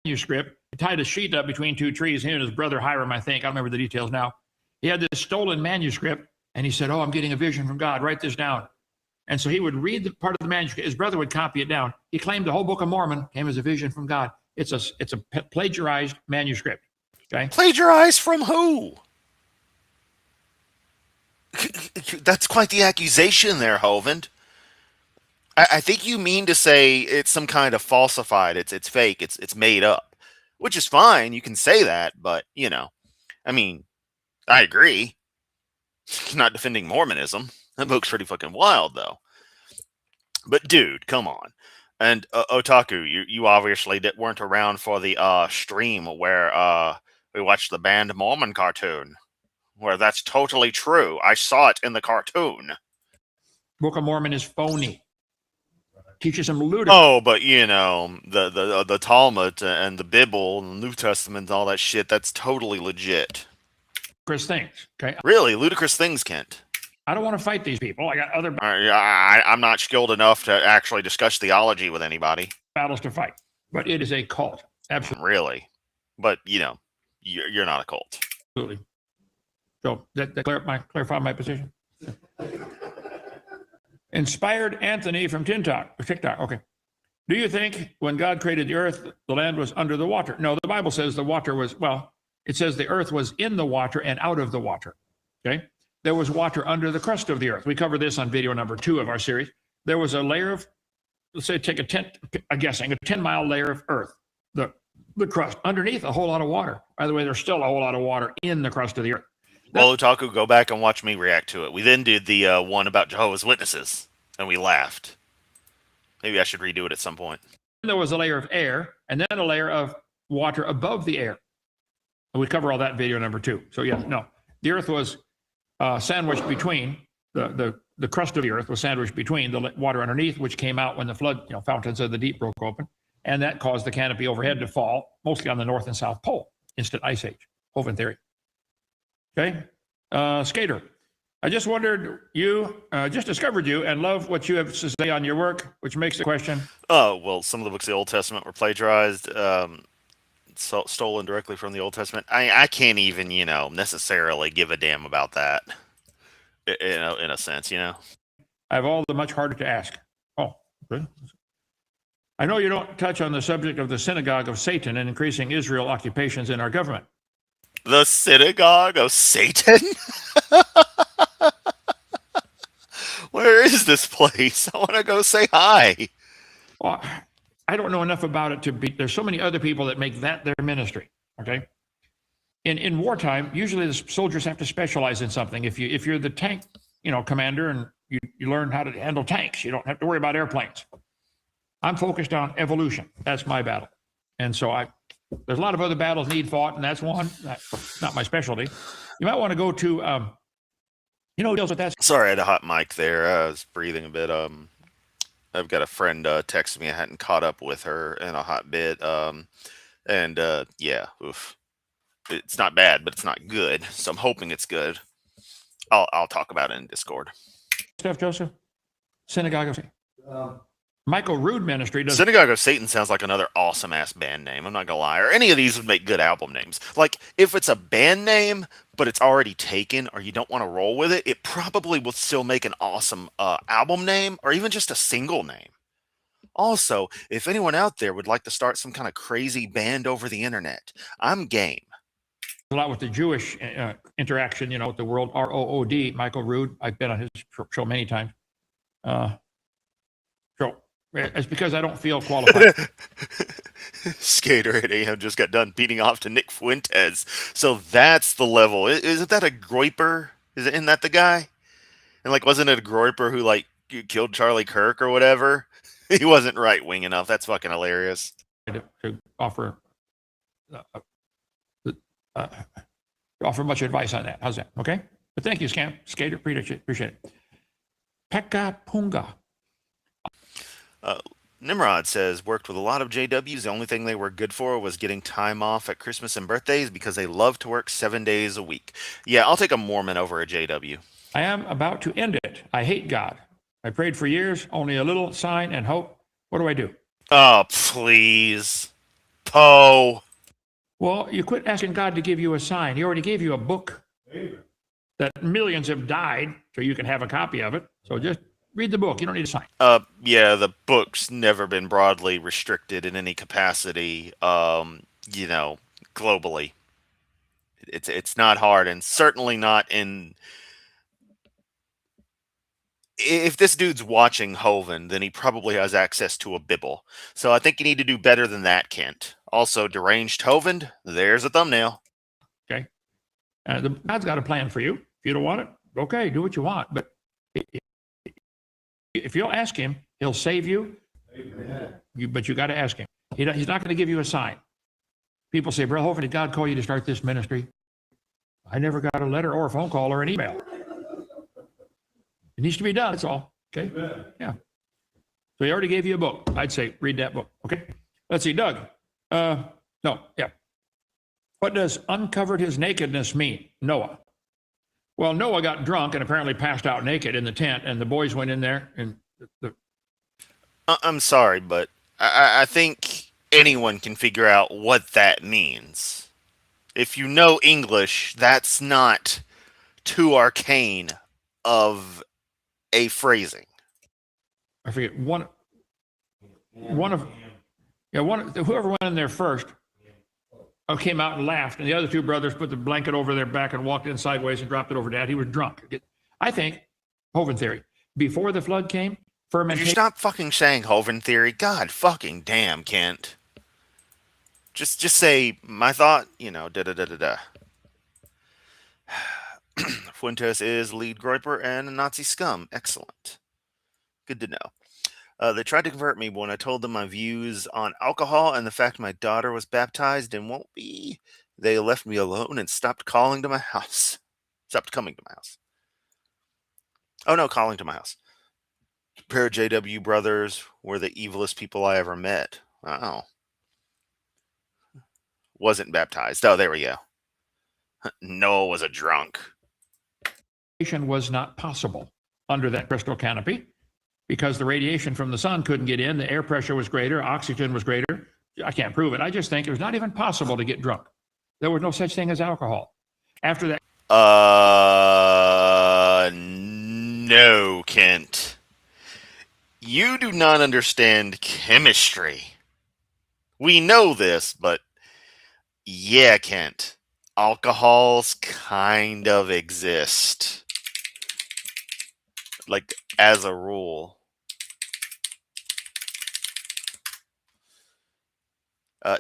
manuscript. He tied a sheet up between two trees, him and his brother Hiram, I think. I don't remember the details now. He had this stolen manuscript, and he said, "Oh, I'm getting a vision from God. Write this down." And so he would read the part of the manuscript. His brother would copy it down. He claimed the whole Book of Mormon came as a vision from God. It's a plagiarized manuscript. Okay. Plagiarized from who? That's quite the accusation there, Hovland. I think you mean to say it's some kind of falsified. It's fake. It's made up, which is fine. You can say that, but I mean, I agree. Not defending Mormonism. That book's pretty fucking wild, though. But dude, come on. And Otaku, you obviously weren't around for the stream where we watched the banned Mormon cartoon, where that's totally true. I saw it in the cartoon. Book of Mormon is phony. Teaches some ludicrous. Oh, but the Talmud and the Bible and the New Testament and all that shit, that's totally legit. Things. Okay. Really, ludicrous things, Kent. I don't want to fight these people. I got other I'm not skilled enough to actually discuss theology with anybody. battles to fight, but it is a cult. Absolutely. Really. But, you're not a cult. So that clarify my position. Inspired Anthony from TikTok. Okay. Do you think when God created the earth, the land was under the water? No, the Bible says the water was, it says the earth was in the water and out of the water. Okay. There was water under the crust of the earth. We covered this on video number 2 of our series. There was a layer of, let's say, take a 10-mile layer of earth, the crust. Underneath, a whole lot of water. By the way, there's still a whole lot of water in the crust of the earth. Well, Otaku, go back and watch me react to it. We then did the one about Jehovah's Witnesses, and we laughed. Maybe I should redo it at some point. There was a layer of air, and then a layer of water above the air. And we cover all that in video number 2. So, the earth was sandwiched between, the crust of the earth was sandwiched between the water underneath, which came out when the flood, fountains of the deep broke open. And that caused the canopy overhead to fall, mostly on the North and South Pole. Instant ice age. Hovind theory. Okay. Skater. I just just discovered you and love what you have to say on your work, which makes the question. Oh, well, some of the books of the Old Testament were plagiarized, stolen directly from the Old Testament. I can't even, necessarily give a damn about that, in a sense, I have all the much harder to ask. Oh, okay. I know you don't touch on the subject of the synagogue of Satan and increasing Israel occupations in our government. The synagogue of Satan? Where is this place? I want to go say hi. Well, I don't know enough about it there's so many other people that make that their ministry. Okay. in wartime, usually the soldiers have to specialize in something. If you're the tank, commander, and you learn how to handle tanks, you don't have to worry about airplanes. I'm focused on evolution. That's my battle. And so there's a lot of other battles need fought, and that's one. That's not my specialty. You might want to go to, who deals with that? Sorry, I had a hot mic there. I was breathing a bit. I've got a friend text me. I hadn't caught up with her in a hot bit. And yeah, oof. It's not bad, but it's not good. So I'm hoping it's good. I'll talk about it in Discord. Stuff, Joseph? Synagogue of Michael Rood Ministry does. Synagogue of Satan sounds like another awesome ass band name. I'm not gonna lie. Or any of these would make good album names. Like if it's a band name, but it's already taken, or you don't want to roll with it, it probably will still make an awesome album name, or even just a single name. Also, if anyone out there would like to start some kind of crazy band over the internet, I'm game. A lot with the Jewish interaction, with the world. ROOD, Michael Rood. I've been on his show many times. So it's because I don't feel qualified. Skater at AM just got done beating off to Nick Fuentes. So that's the level. Isn't that a Groiper? Isn't that the guy? And like, wasn't it a Groiper who like killed Charlie Kirk or whatever? He wasn't right wing enough. That's fucking hilarious. To offer much advice on that. How's that? Okay. But thank you, Skater. Appreciate it. Pekka Punga. Nimrod says, worked with a lot of JWs. The only thing they were good for was getting time off at Christmas and birthdays because they love to work 7 days a week. Yeah, I'll take a Mormon over a JW. I am about to end it. I hate God. I prayed for years, only a little sign and hope. What do I do? Oh, please. Poe. Well, you quit asking God to give you a sign. He already gave you a book that millions have died, so you can have a copy of it. So just read the book. You don't need a sign. Yeah, the book's never been broadly restricted in any capacity, globally. It's not hard, and certainly not in... If this dude's watching Hovind, then he probably has access to a Bible. So I think you need to do better than that, Kent. Also, deranged Hovind, there's a thumbnail. Okay. God's got a plan for you. If you don't want it, okay, do what you want. But if you'll ask him, he'll save you. But you got to ask him. He's not going to give you a sign. People say, Brother Hovind, did God call you to start this ministry? I never got a letter or a phone call or an email. It needs to be done. That's all. Okay. Yeah. So he already gave you a book. I'd say read that book. Okay. Let's see, Doug. No. Yeah. What does uncovered his nakedness mean? Noah. Well, Noah got drunk and apparently passed out naked in the tent, and the boys went in there and I'm sorry, but I think anyone can figure out what that means. If you know English, that's not too arcane of a phrasing. I forget whoever went in there first came out and laughed, and the other two brothers put the blanket over their back and walked in sideways and dropped it over Dad. He was drunk. I think Hovind theory. Before the flood came, fermentation. Would you stop fucking saying Hovind theory? God fucking damn, Kent. Just say my thought. Da. Fuentes is lead groiper and a Nazi scum. Excellent. Good to know. They tried to convert me when I told them my views on alcohol and the fact my daughter was baptized and won't be. They left me alone and stopped calling to my house. Stopped coming to my house. Oh no, calling to my house. Pair of JW brothers were the evilest people I ever met. Wow. Wasn't baptized. Oh, there we go. Noah was a drunk. Was not possible under that crystal canopy because the radiation from the sun couldn't get in. The air pressure was greater. Oxygen was greater. I can't prove it. I just think it was not even possible to get drunk. There was no such thing as alcohol. After that. No, Kent. You do not understand chemistry. We know this, but yeah, Kent. Alcohols kind of exist. Like, as a rule.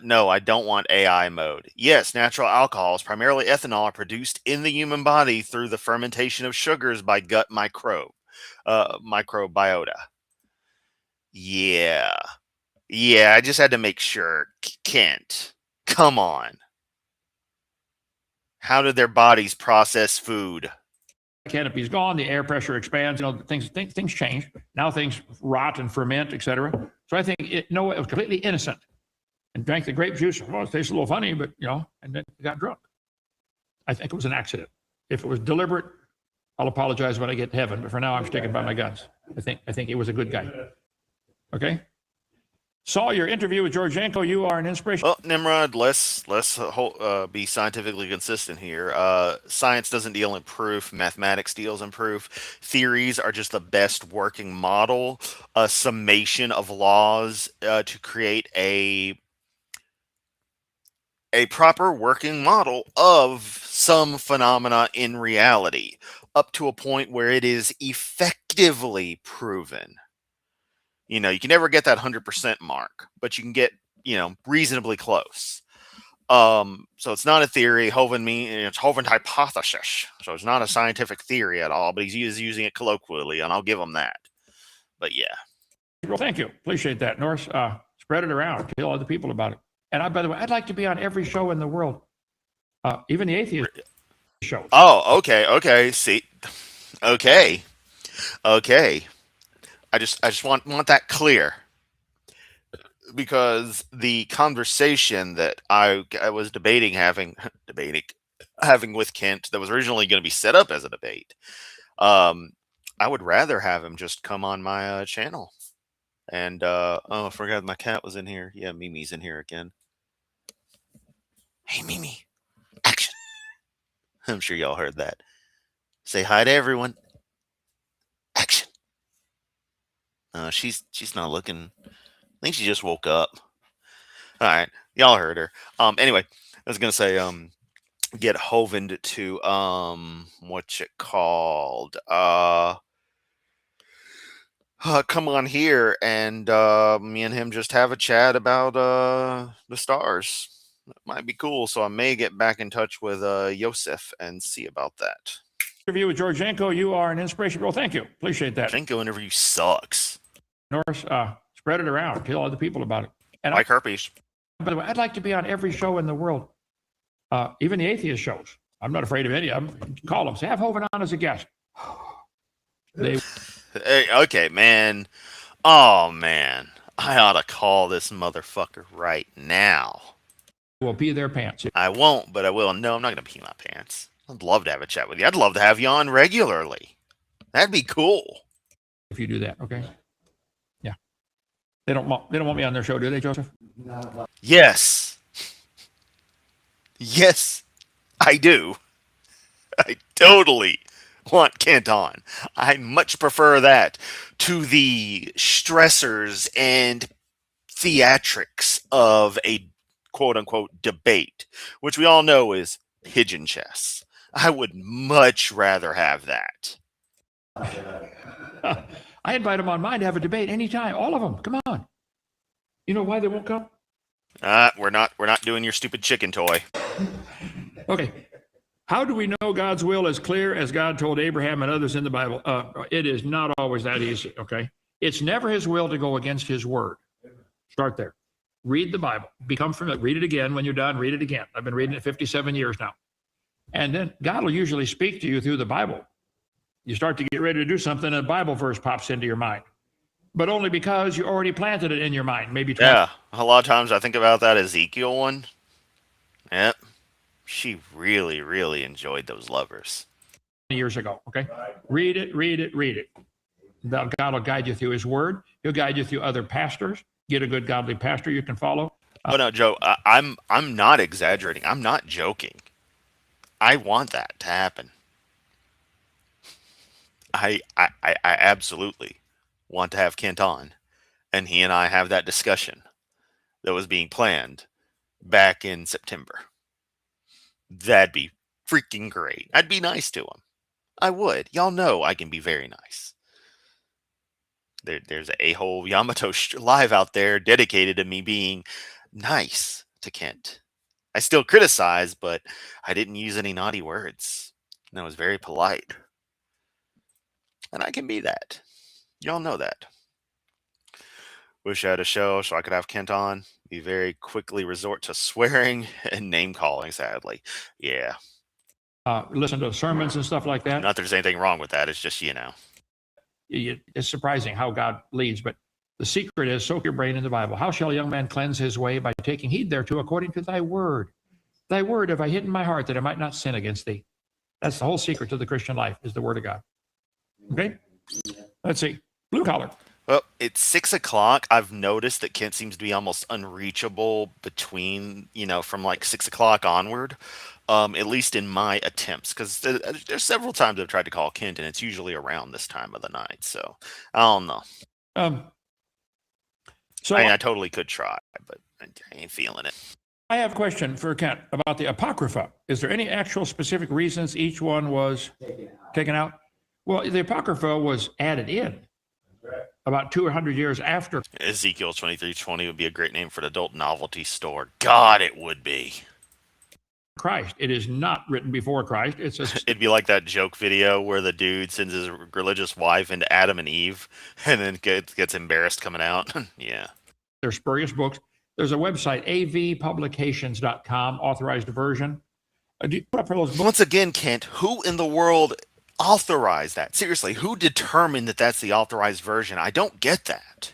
No, I don't want AI mode. Yes, natural alcohols, primarily ethanol, are produced in the human body through the fermentation of sugars by gut microbiota. Yeah. Yeah, I just had to make sure. Kent, come on. How did their bodies process food? Canopy's gone, the air pressure expands, things change. Now things rot and ferment, etc. So I think Noah was completely innocent and drank the grape juice. Well, it tastes a little funny, but and then got drunk. I think it was an accident. If it was deliberate, I'll apologize when I get to heaven. But for now, I'm sticking by my guns. I think he was a good guy. Okay. Saw your interview with Georgienko. You are an inspiration. Well, Nimrod, let's be scientifically consistent here. Science doesn't deal in proof. Mathematics deals in proof. Theories are just the best working model, a summation of laws to create a proper working model of some phenomena in reality, up to a point where it is effectively proven. You can never get that 100% mark, but you can get, reasonably close. So it's not a theory. It's Hovind hypothesis. So it's not a scientific theory at all, but he's using it colloquially, and I'll give him that. But yeah. Well, thank you. Appreciate that, Norris. Spread it around. Tell other people about it. And by the way, I'd like to be on every show in the world, even the atheist shows. Oh, okay. See, okay. I just want that clear, because the conversation that I was having with Kent, that was originally going to be set up as a debate, I would rather have him just come on my channel. And I forgot my cat was in here. Yeah, Mimi's in here again. Hey, Mimi, action. I'm sure y'all heard that. Say hi to everyone. Action. She's not looking. I think she just woke up. All right, y'all heard her. Anyway, I was gonna say, get Hovind to what's it called? Come on here, and me and him just have a chat about the stars. That might be cool. So I may get back in touch with Yosef and see about that. Interview with Georgienko. You are an inspiration. Well, thank you. Appreciate that. Georgienko interview sucks. Norris, spread it around. Tell other people about it. And like herpes. By the way, I'd like to be on every show in the world, even the atheist shows. I'm not afraid of any of them. Call them. Say, have Hovind on as a guest. Hey, okay, man. Oh, man. I ought to call this motherfucker right now. Will pee their pants. I won't, but I will. No, I'm not going to pee my pants. I'd love to have a chat with you. I'd love to have you on regularly. That'd be cool. If you do that, okay? Yeah. They don't want me on their show, do they, Joseph? Yes. Yes, I do. I totally want Kent on. I much prefer that to the stressors and theatrics of a quote-unquote debate, which we all know is pigeon chess. I would much rather have that. I invite them on mine to have a debate anytime. All of them. Come on. You know why they won't come? We're not doing your stupid chicken toy. Okay. How do we know God's will as clear as God told Abraham and others in the Bible? It is not always that easy, okay? It's never his will to go against his word. Start there. Read the Bible. Become familiar. Read it again. When you're done, read it again. I've been reading it 57 years now. And then God will usually speak to you through the Bible. You start to get ready to do something, and a Bible verse pops into your mind. But only because you already planted it in your mind. Maybe 20. Yeah, a lot of times I think about that Ezekiel one. Yep. She really, really enjoyed those lovers. Years ago, okay? Read it, read it, read it. God will guide you through his word. He'll guide you through other pastors. Get a good godly pastor you can follow. Oh no, Joe, I'm not exaggerating. I'm not joking. I want that to happen. I absolutely want to have Kent on, and he and I have that discussion that was being planned back in September. That'd be freaking great. I'd be nice to him. I would. Y'all know I can be very nice. There's a whole Yamato live out there dedicated to me being nice to Kent. I still criticize, but I didn't use any naughty words. And I was very polite. And I can be that. Y'all know that. Wish I had a show so I could have Kent on. We very quickly resort to swearing and name calling, sadly. Yeah. Listen to sermons and stuff like that. Not that there's anything wrong with that. It's just, It's surprising how God leads, but the secret is soak your brain in the Bible. How shall a young man cleanse his way? By taking heed thereto according to thy word. Thy word have I hid in my heart that I might not sin against thee. That's the whole secret to the Christian life, is the word of God. Okay? Let's see. Blue collar. Well, it's 6 o'clock. I've noticed that Kent seems to be almost unreachable between, from like 6 o'clock onward, at least in my attempts. Because there's several times I've tried to call Kent, and it's usually around this time of the night. So, I don't know. So I totally could try, but I ain't feeling it. I have a question for Kent about the Apocrypha. Is there any actual specific reasons each one was taken out? Well, the Apocrypha was added in about 200 years after. Ezekiel 23:20 would be a great name for an adult novelty store. God, it would be. Christ. It is not written before Christ. It'd be like that joke video where the dude sends his religious wife into Adam and Eve and then gets embarrassed coming out. Yeah. They're spurious books. There's a website, avpublications.com, authorized version. Do you put up for those books? Once again, Kent, who in the world authorized that? Seriously, who determined that that's the authorized version? I don't get that.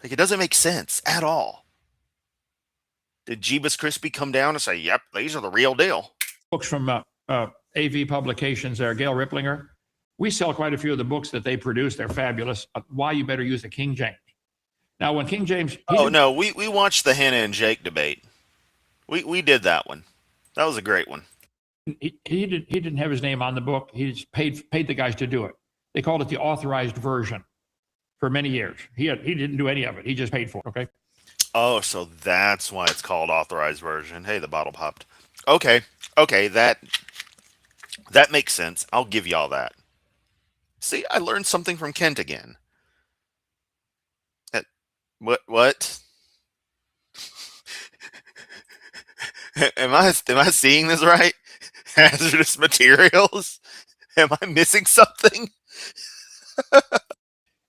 Like, it doesn't make sense at all. Did Jeebus Crispy come down and say, yep, these are the real deal? Books from AV Publications there, Gail Ripplinger. We sell quite a few of the books that they produce. They're fabulous. Why you better use the King James. Now, when King James... no, we watched the Hannah and Jake debate. We did that one. That was a great one. He didn't have his name on the book. He just paid the guys to do it. They called it the authorized version for many years. He didn't do any of it. He just paid for it, okay? Oh, so that's why it's called authorized version. Hey, the bottle popped. Okay, that makes sense. I'll give y'all that. See, I learned something from Kent again. What? Am I seeing this right? Hazardous materials? Am I missing something?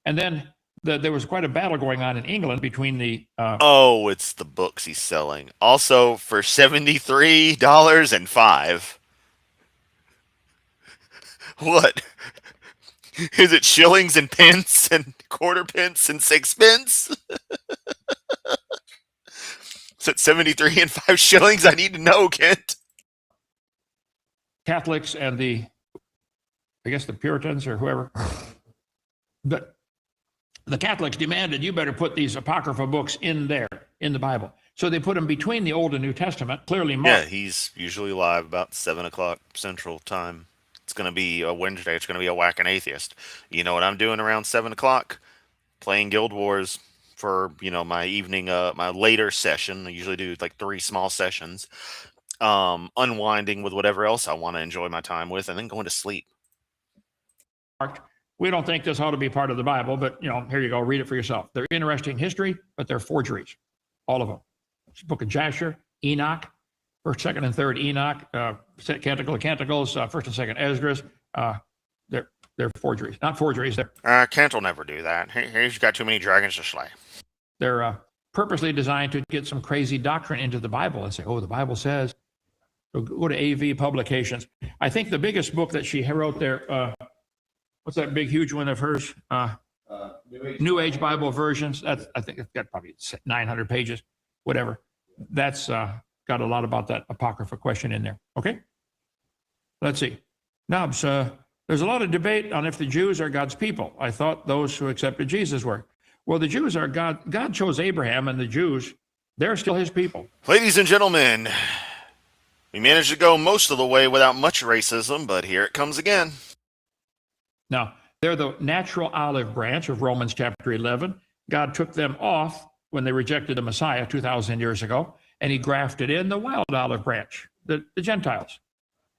And then there was quite a battle going on in England between the... it's the books he's selling. Also for $73.05. What? Is it shillings and pence and quarter pence and sixpence? Is it 73 and 5 shillings? I need to know, Kent. Catholics and the Puritans or whoever. But the Catholics demanded, you better put these Apocrypha books in there, in the Bible. So they put them between the Old and New Testament, clearly marked. Yeah, he's usually live about 7 o'clock Central Time. It's going to be a Wednesday. It's going to be a whacking atheist. You know what I'm doing around 7 o'clock? Playing Guild Wars for, my evening, my later session. I usually do like 3 small sessions. Unwinding with whatever else I want to enjoy my time with, and then going to sleep. We don't think this ought to be part of the Bible, but here you go, read it for yourself. They're interesting history, but they're forgeries, all of them. It's the book of Jasher, Enoch, 1st, 2nd, and 3rd Enoch, Canticle of Canticles, 1st and 2nd Esdras. They're forgeries, not forgeries. Kent will never do that. He's got too many dragons to slay. They're purposely designed to get some crazy doctrine into the Bible and say, oh, the Bible says. So go to AV Publications. I think the biggest book that she wrote there, what's that big, huge one of hers? New Age Bible Versions. I think it's got probably 900 pages, whatever. That's got a lot about that Apocrypha question in there. Okay? Let's see. Knobs, there's a lot of debate on if the Jews are God's people. I thought those who accepted Jesus were. Well, the Jews are God. God chose Abraham, and the Jews, they're still his people. Ladies and gentlemen, we managed to go most of the way without much racism, but here it comes again. Now, they're the natural olive branch of Romans chapter 11. God took them off when they rejected the Messiah 2,000 years ago, and he grafted in the wild olive branch, the Gentiles.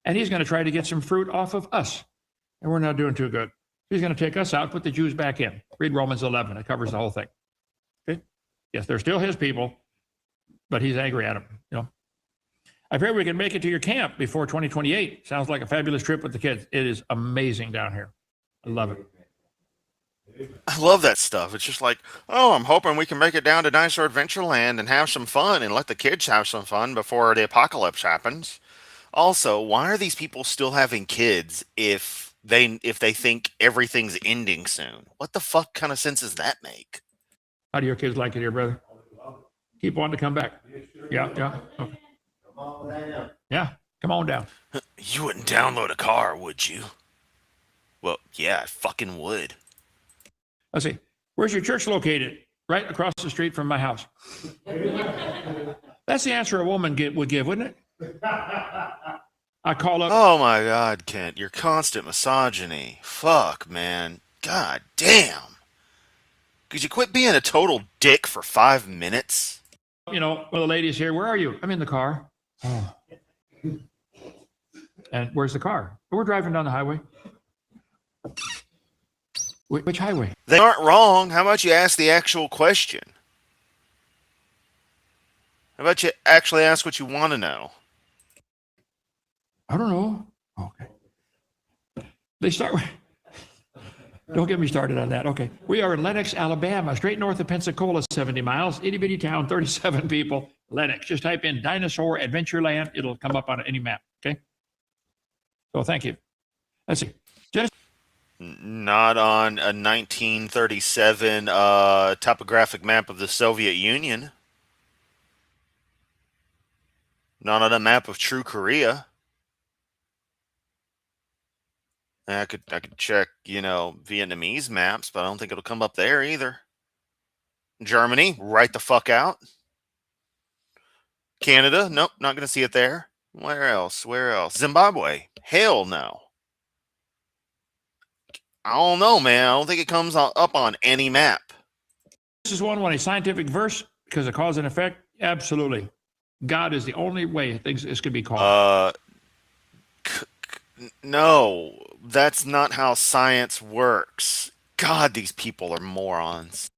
And he's going to try to get some fruit off of us, and we're not doing too good. He's going to take us out, put the Jews back in. Read Romans 11. It covers the whole thing. Okay? Yes, they're still his people. but he's angry at him. I pray we can make it to your camp before 2028. Sounds like a fabulous trip with the kids. It is amazing down here. I love it. I love that stuff. It's just like, oh, I'm hoping we can make it down to Dinosaur Adventureland and have some fun and let the kids have some fun before the apocalypse happens. Also, why are these people still having kids if they think everything's ending soon? What the fuck kind of sense does that make? How do your kids like it here, brother? Keep wanting to come back. Yeah, yeah. Okay. Yeah, come on down. You wouldn't download a car, would you? Well, yeah, I fucking would. Let's see. Where's your church located? Right across the street from my house. That's the answer a woman would give, wouldn't it? I call up. Oh my god, Kent, your constant misogyny. Fuck, man. God damn. Could you quit being a total dick for 5 minutes? One of the ladies here. Where are you? I'm in the car. Oh. And where's the car? We're driving down the highway. Which highway? They aren't wrong. How about you ask the actual question? How about you actually ask what you want to know? I don't know. Okay. They start with. Don't get me started on that. Okay. We are in Lenox, Alabama, straight north of Pensacola, 70 miles, itty bitty town, 37 people. Lenox. Just type in Dinosaur Adventureland. It'll come up on any map. Okay. So thank you. Let's see. Not on a 1937 topographic map of the Soviet Union. Not on a map of true Korea. I could check, Vietnamese maps, but I don't think it'll come up there either. Germany, right the fuck out. Canada, nope, not going to see it there. Where else? Zimbabwe, hell no. I don't know, man. I don't think it comes up on any map. This is one a scientific verse because of cause and effect. Absolutely. God is the only way this could be called. No, that's not how science works. God, these people are morons.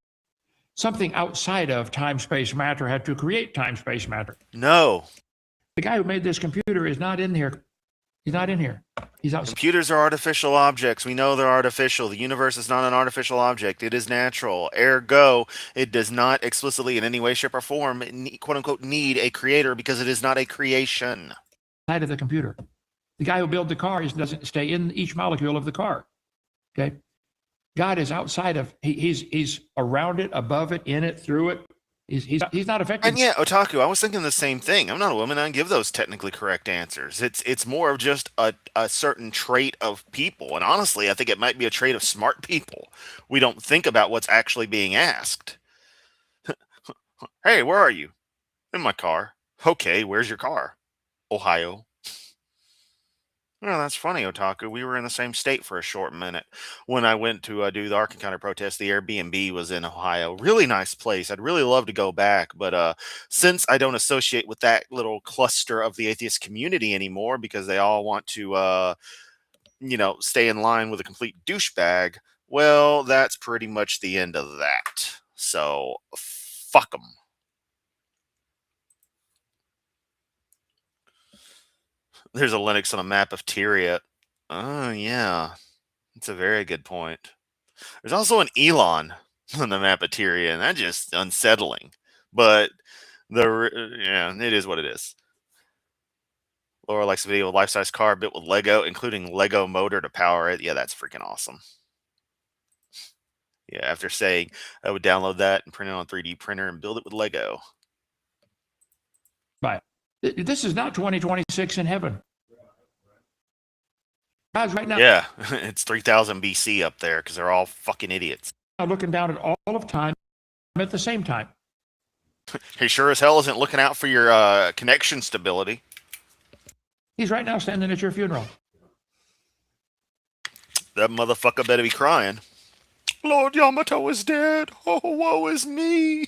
Something outside of time, space, matter had to create time, space, matter. No. The guy who made this computer is not in here. He's not in here. He's outside. Computers are artificial objects. We know they're artificial. The universe is not an artificial object. It is natural. Ergo, it does not explicitly in any way, shape, or form, quote unquote, need a creator because it is not a creation. Outside of the computer. The guy who built the car doesn't stay in each molecule of the car. Okay. God is outside of, he's around it, above it, in it, through it. He's not affected. And yeah, Otaku, I was thinking the same thing. I'm not a woman. I can give those technically correct answers. It's more of just a certain trait of people. And honestly, I think it might be a trait of smart people. We don't think about what's actually being asked. Hey, where are you? In my car. Okay, where's your car? Ohio. Oh, that's funny, Otaku. We were in the same state for a short minute. When I went to do the Ark Encounter protest, the Airbnb was in Ohio. Really nice place. I'd really love to go back. But since I don't associate with that little cluster of the atheist community anymore because they all want to, stay in line with a complete douchebag, well, that's pretty much the end of that. So, fuck them. There's a Linux on a map of Tyria. Oh, yeah. That's a very good point. There's also an Elon on the map of Tyria, and that's just unsettling. But, it is what it is. Laura likes a video of a life-size car built with Lego, including Lego motor to power it. Yeah, that's freaking awesome. Yeah, after saying I would download that and print it on a 3D printer and build it with Lego. Bye. This is not 2026 in heaven. Guys, right now. Yeah, it's 3000 BC up there because they're all fucking idiots. Looking down at all of time at the same time. He sure as hell isn't looking out for your connection stability. He's right now standing at your funeral. That motherfucker better be crying. Lord Yamato is dead. Oh, woe is me.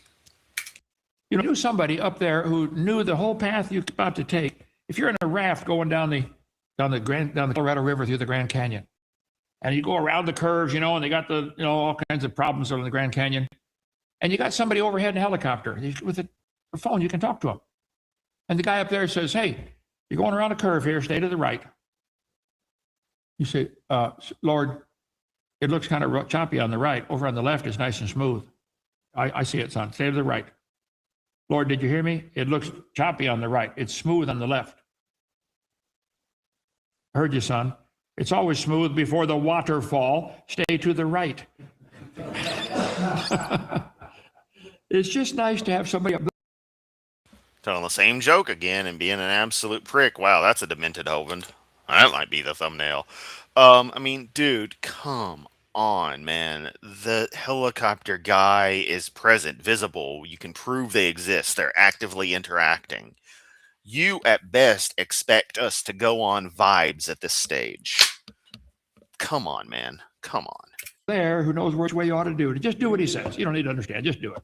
You knew somebody up there who knew the whole path you're about to take. If you're in a raft going down the Colorado River through the Grand Canyon, and you go around the curves, and they got all kinds of problems over the Grand Canyon, and you got somebody overhead in a helicopter with the phone, you can talk to him. And the guy up there says, hey, you're going around a curve here, stay to the right. You say, Lord, it looks kind of choppy on the right. Over on the left is nice and smooth. I see it, son. Stay to the right. Lord, did you hear me? It looks choppy on the right. It's smooth on the left. I heard you, son. It's always smooth before the waterfall. Stay to the right. It's just nice to have somebody up. Telling the same joke again and being an absolute prick. Wow, that's a demented Hovind. That might be the thumbnail. I mean, dude, come on, man. The helicopter guy is present, visible. You can prove they exist. They're actively interacting. You, at best, expect us to go on vibes at this stage. Come on, man. Come on. There who knows which way you ought to do it. Just do what he says. You don't need to understand. Just do it.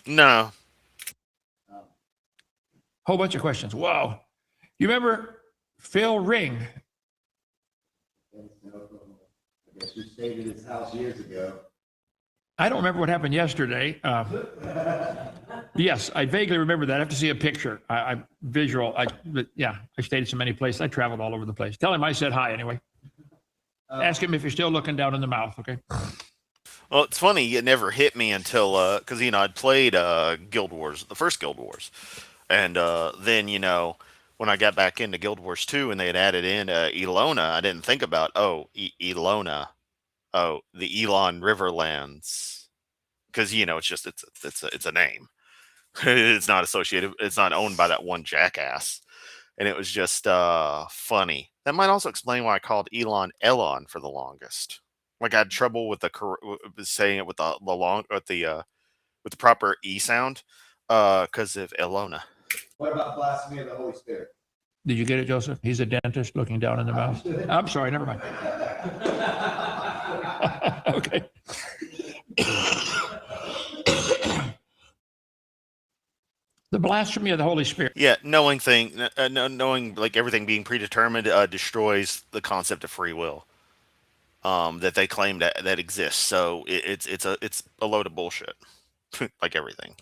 No. Whole bunch of questions. Wow. You remember Phil Ring? I guess you stayed at his house years ago. I don't remember what happened yesterday. Yes, I vaguely remember that. I have to see a picture. I'm visual. Yeah, I stayed at so many places. I traveled all over the place. Tell him I said hi anyway. Ask him if you're still looking down in the mouth, okay? Well, it's funny. It never hit me until, because, I'd played Guild Wars, the first Guild Wars. And then, when I got back into Guild Wars 2 and they had added in Elona, I didn't think about, Elona. Oh, the Elon Riverlands. Because, it's a name. It's not associated, it's not owned by that one jackass. And it was just funny. That might also explain why I called Elon for the longest. Like I had trouble with saying it with with the proper E sound because of Elona. What about blasphemy of the Holy Spirit? Did you get it, Joseph? He's a dentist looking down in the mouth. I'm sorry, never mind. Okay. The blasphemy of the Holy Spirit. Yeah, knowing like everything being predetermined destroys the concept of free will that they claim that exists. So it's a load of bullshit, like everything.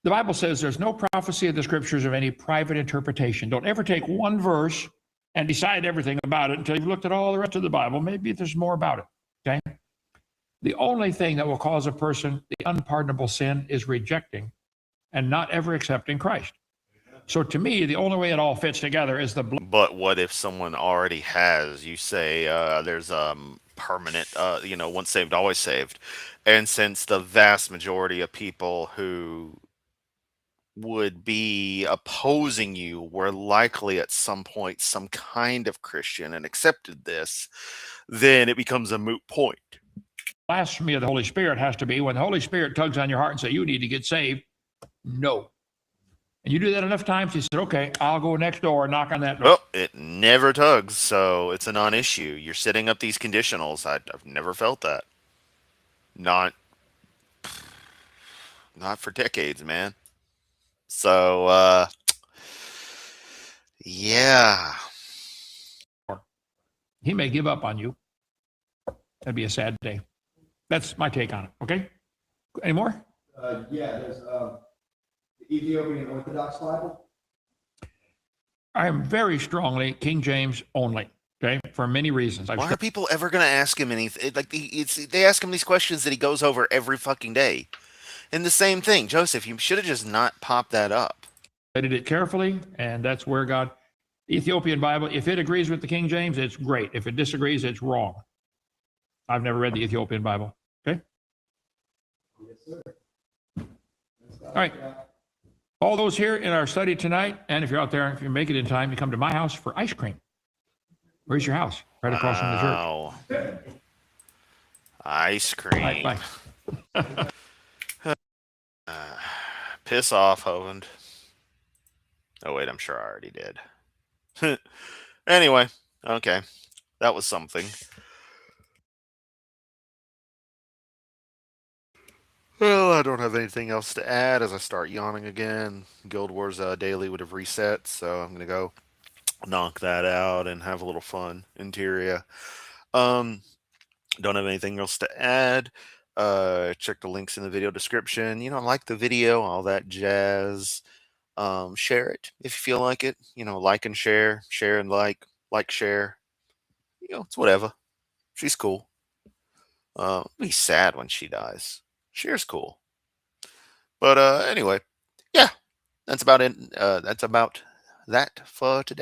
The Bible says there's no prophecy of the scriptures of any private interpretation. Don't ever take one verse and decide everything about it until you've looked at all the rest of the Bible. Maybe there's more about it, okay? The only thing that will cause a person the unpardonable sin is rejecting and not ever accepting Christ. So to me, the only way it all fits together is the blood. But what if someone already has, you say there's permanent, once saved, always saved. And since the vast majority of people who would be opposing you were likely at some point some kind of Christian and accepted this, then it becomes a moot point. Blasphemy of the Holy Spirit has to be when the Holy Spirit tugs on your heart and say, you need to get saved. No. And you do that enough times, he said, okay, I'll go next door and knock on that door. Well, it never tugs, so it's a non-issue. You're setting up these conditionals. I've never felt that. Not for decades, man. So, yeah. He may give up on you. That'd be a sad day. That's my take on it, okay? Any more? Yeah, there's the Ethiopian Orthodox Bible. I am very strongly King James only, okay, for many reasons. Why are people ever going to ask him anything? Like they ask him these questions that he goes over every fucking day. And the same thing, Joseph, you should have just not popped that up. Studied it carefully, and that's where God, Ethiopian Bible, if it agrees with the King James, it's great. If it disagrees, it's wrong. I've never read the Ethiopian Bible, okay? Yes, sir. All right. All those here in our study tonight, and if you're out there, if you make it in time, you come to my house for ice cream. Where's your house? Right across from the church. Ice cream. All right, bye. Piss off, Hovind. Oh, wait, I'm sure I already did. Anyway, okay. That was something. Well, I don't have anything else to add as I start yawning again. Guild Wars Daily would have reset, so I'm going to go knock that out and have a little fun. Interior. Don't have anything else to add. Check the links in the video description. Like the video, all that jazz. Share it if you feel like it. Like and share and like, share. It's whatever. She's cool. Be sad when she dies. Share's cool. But anyway, yeah, that's about it. That's about that for today.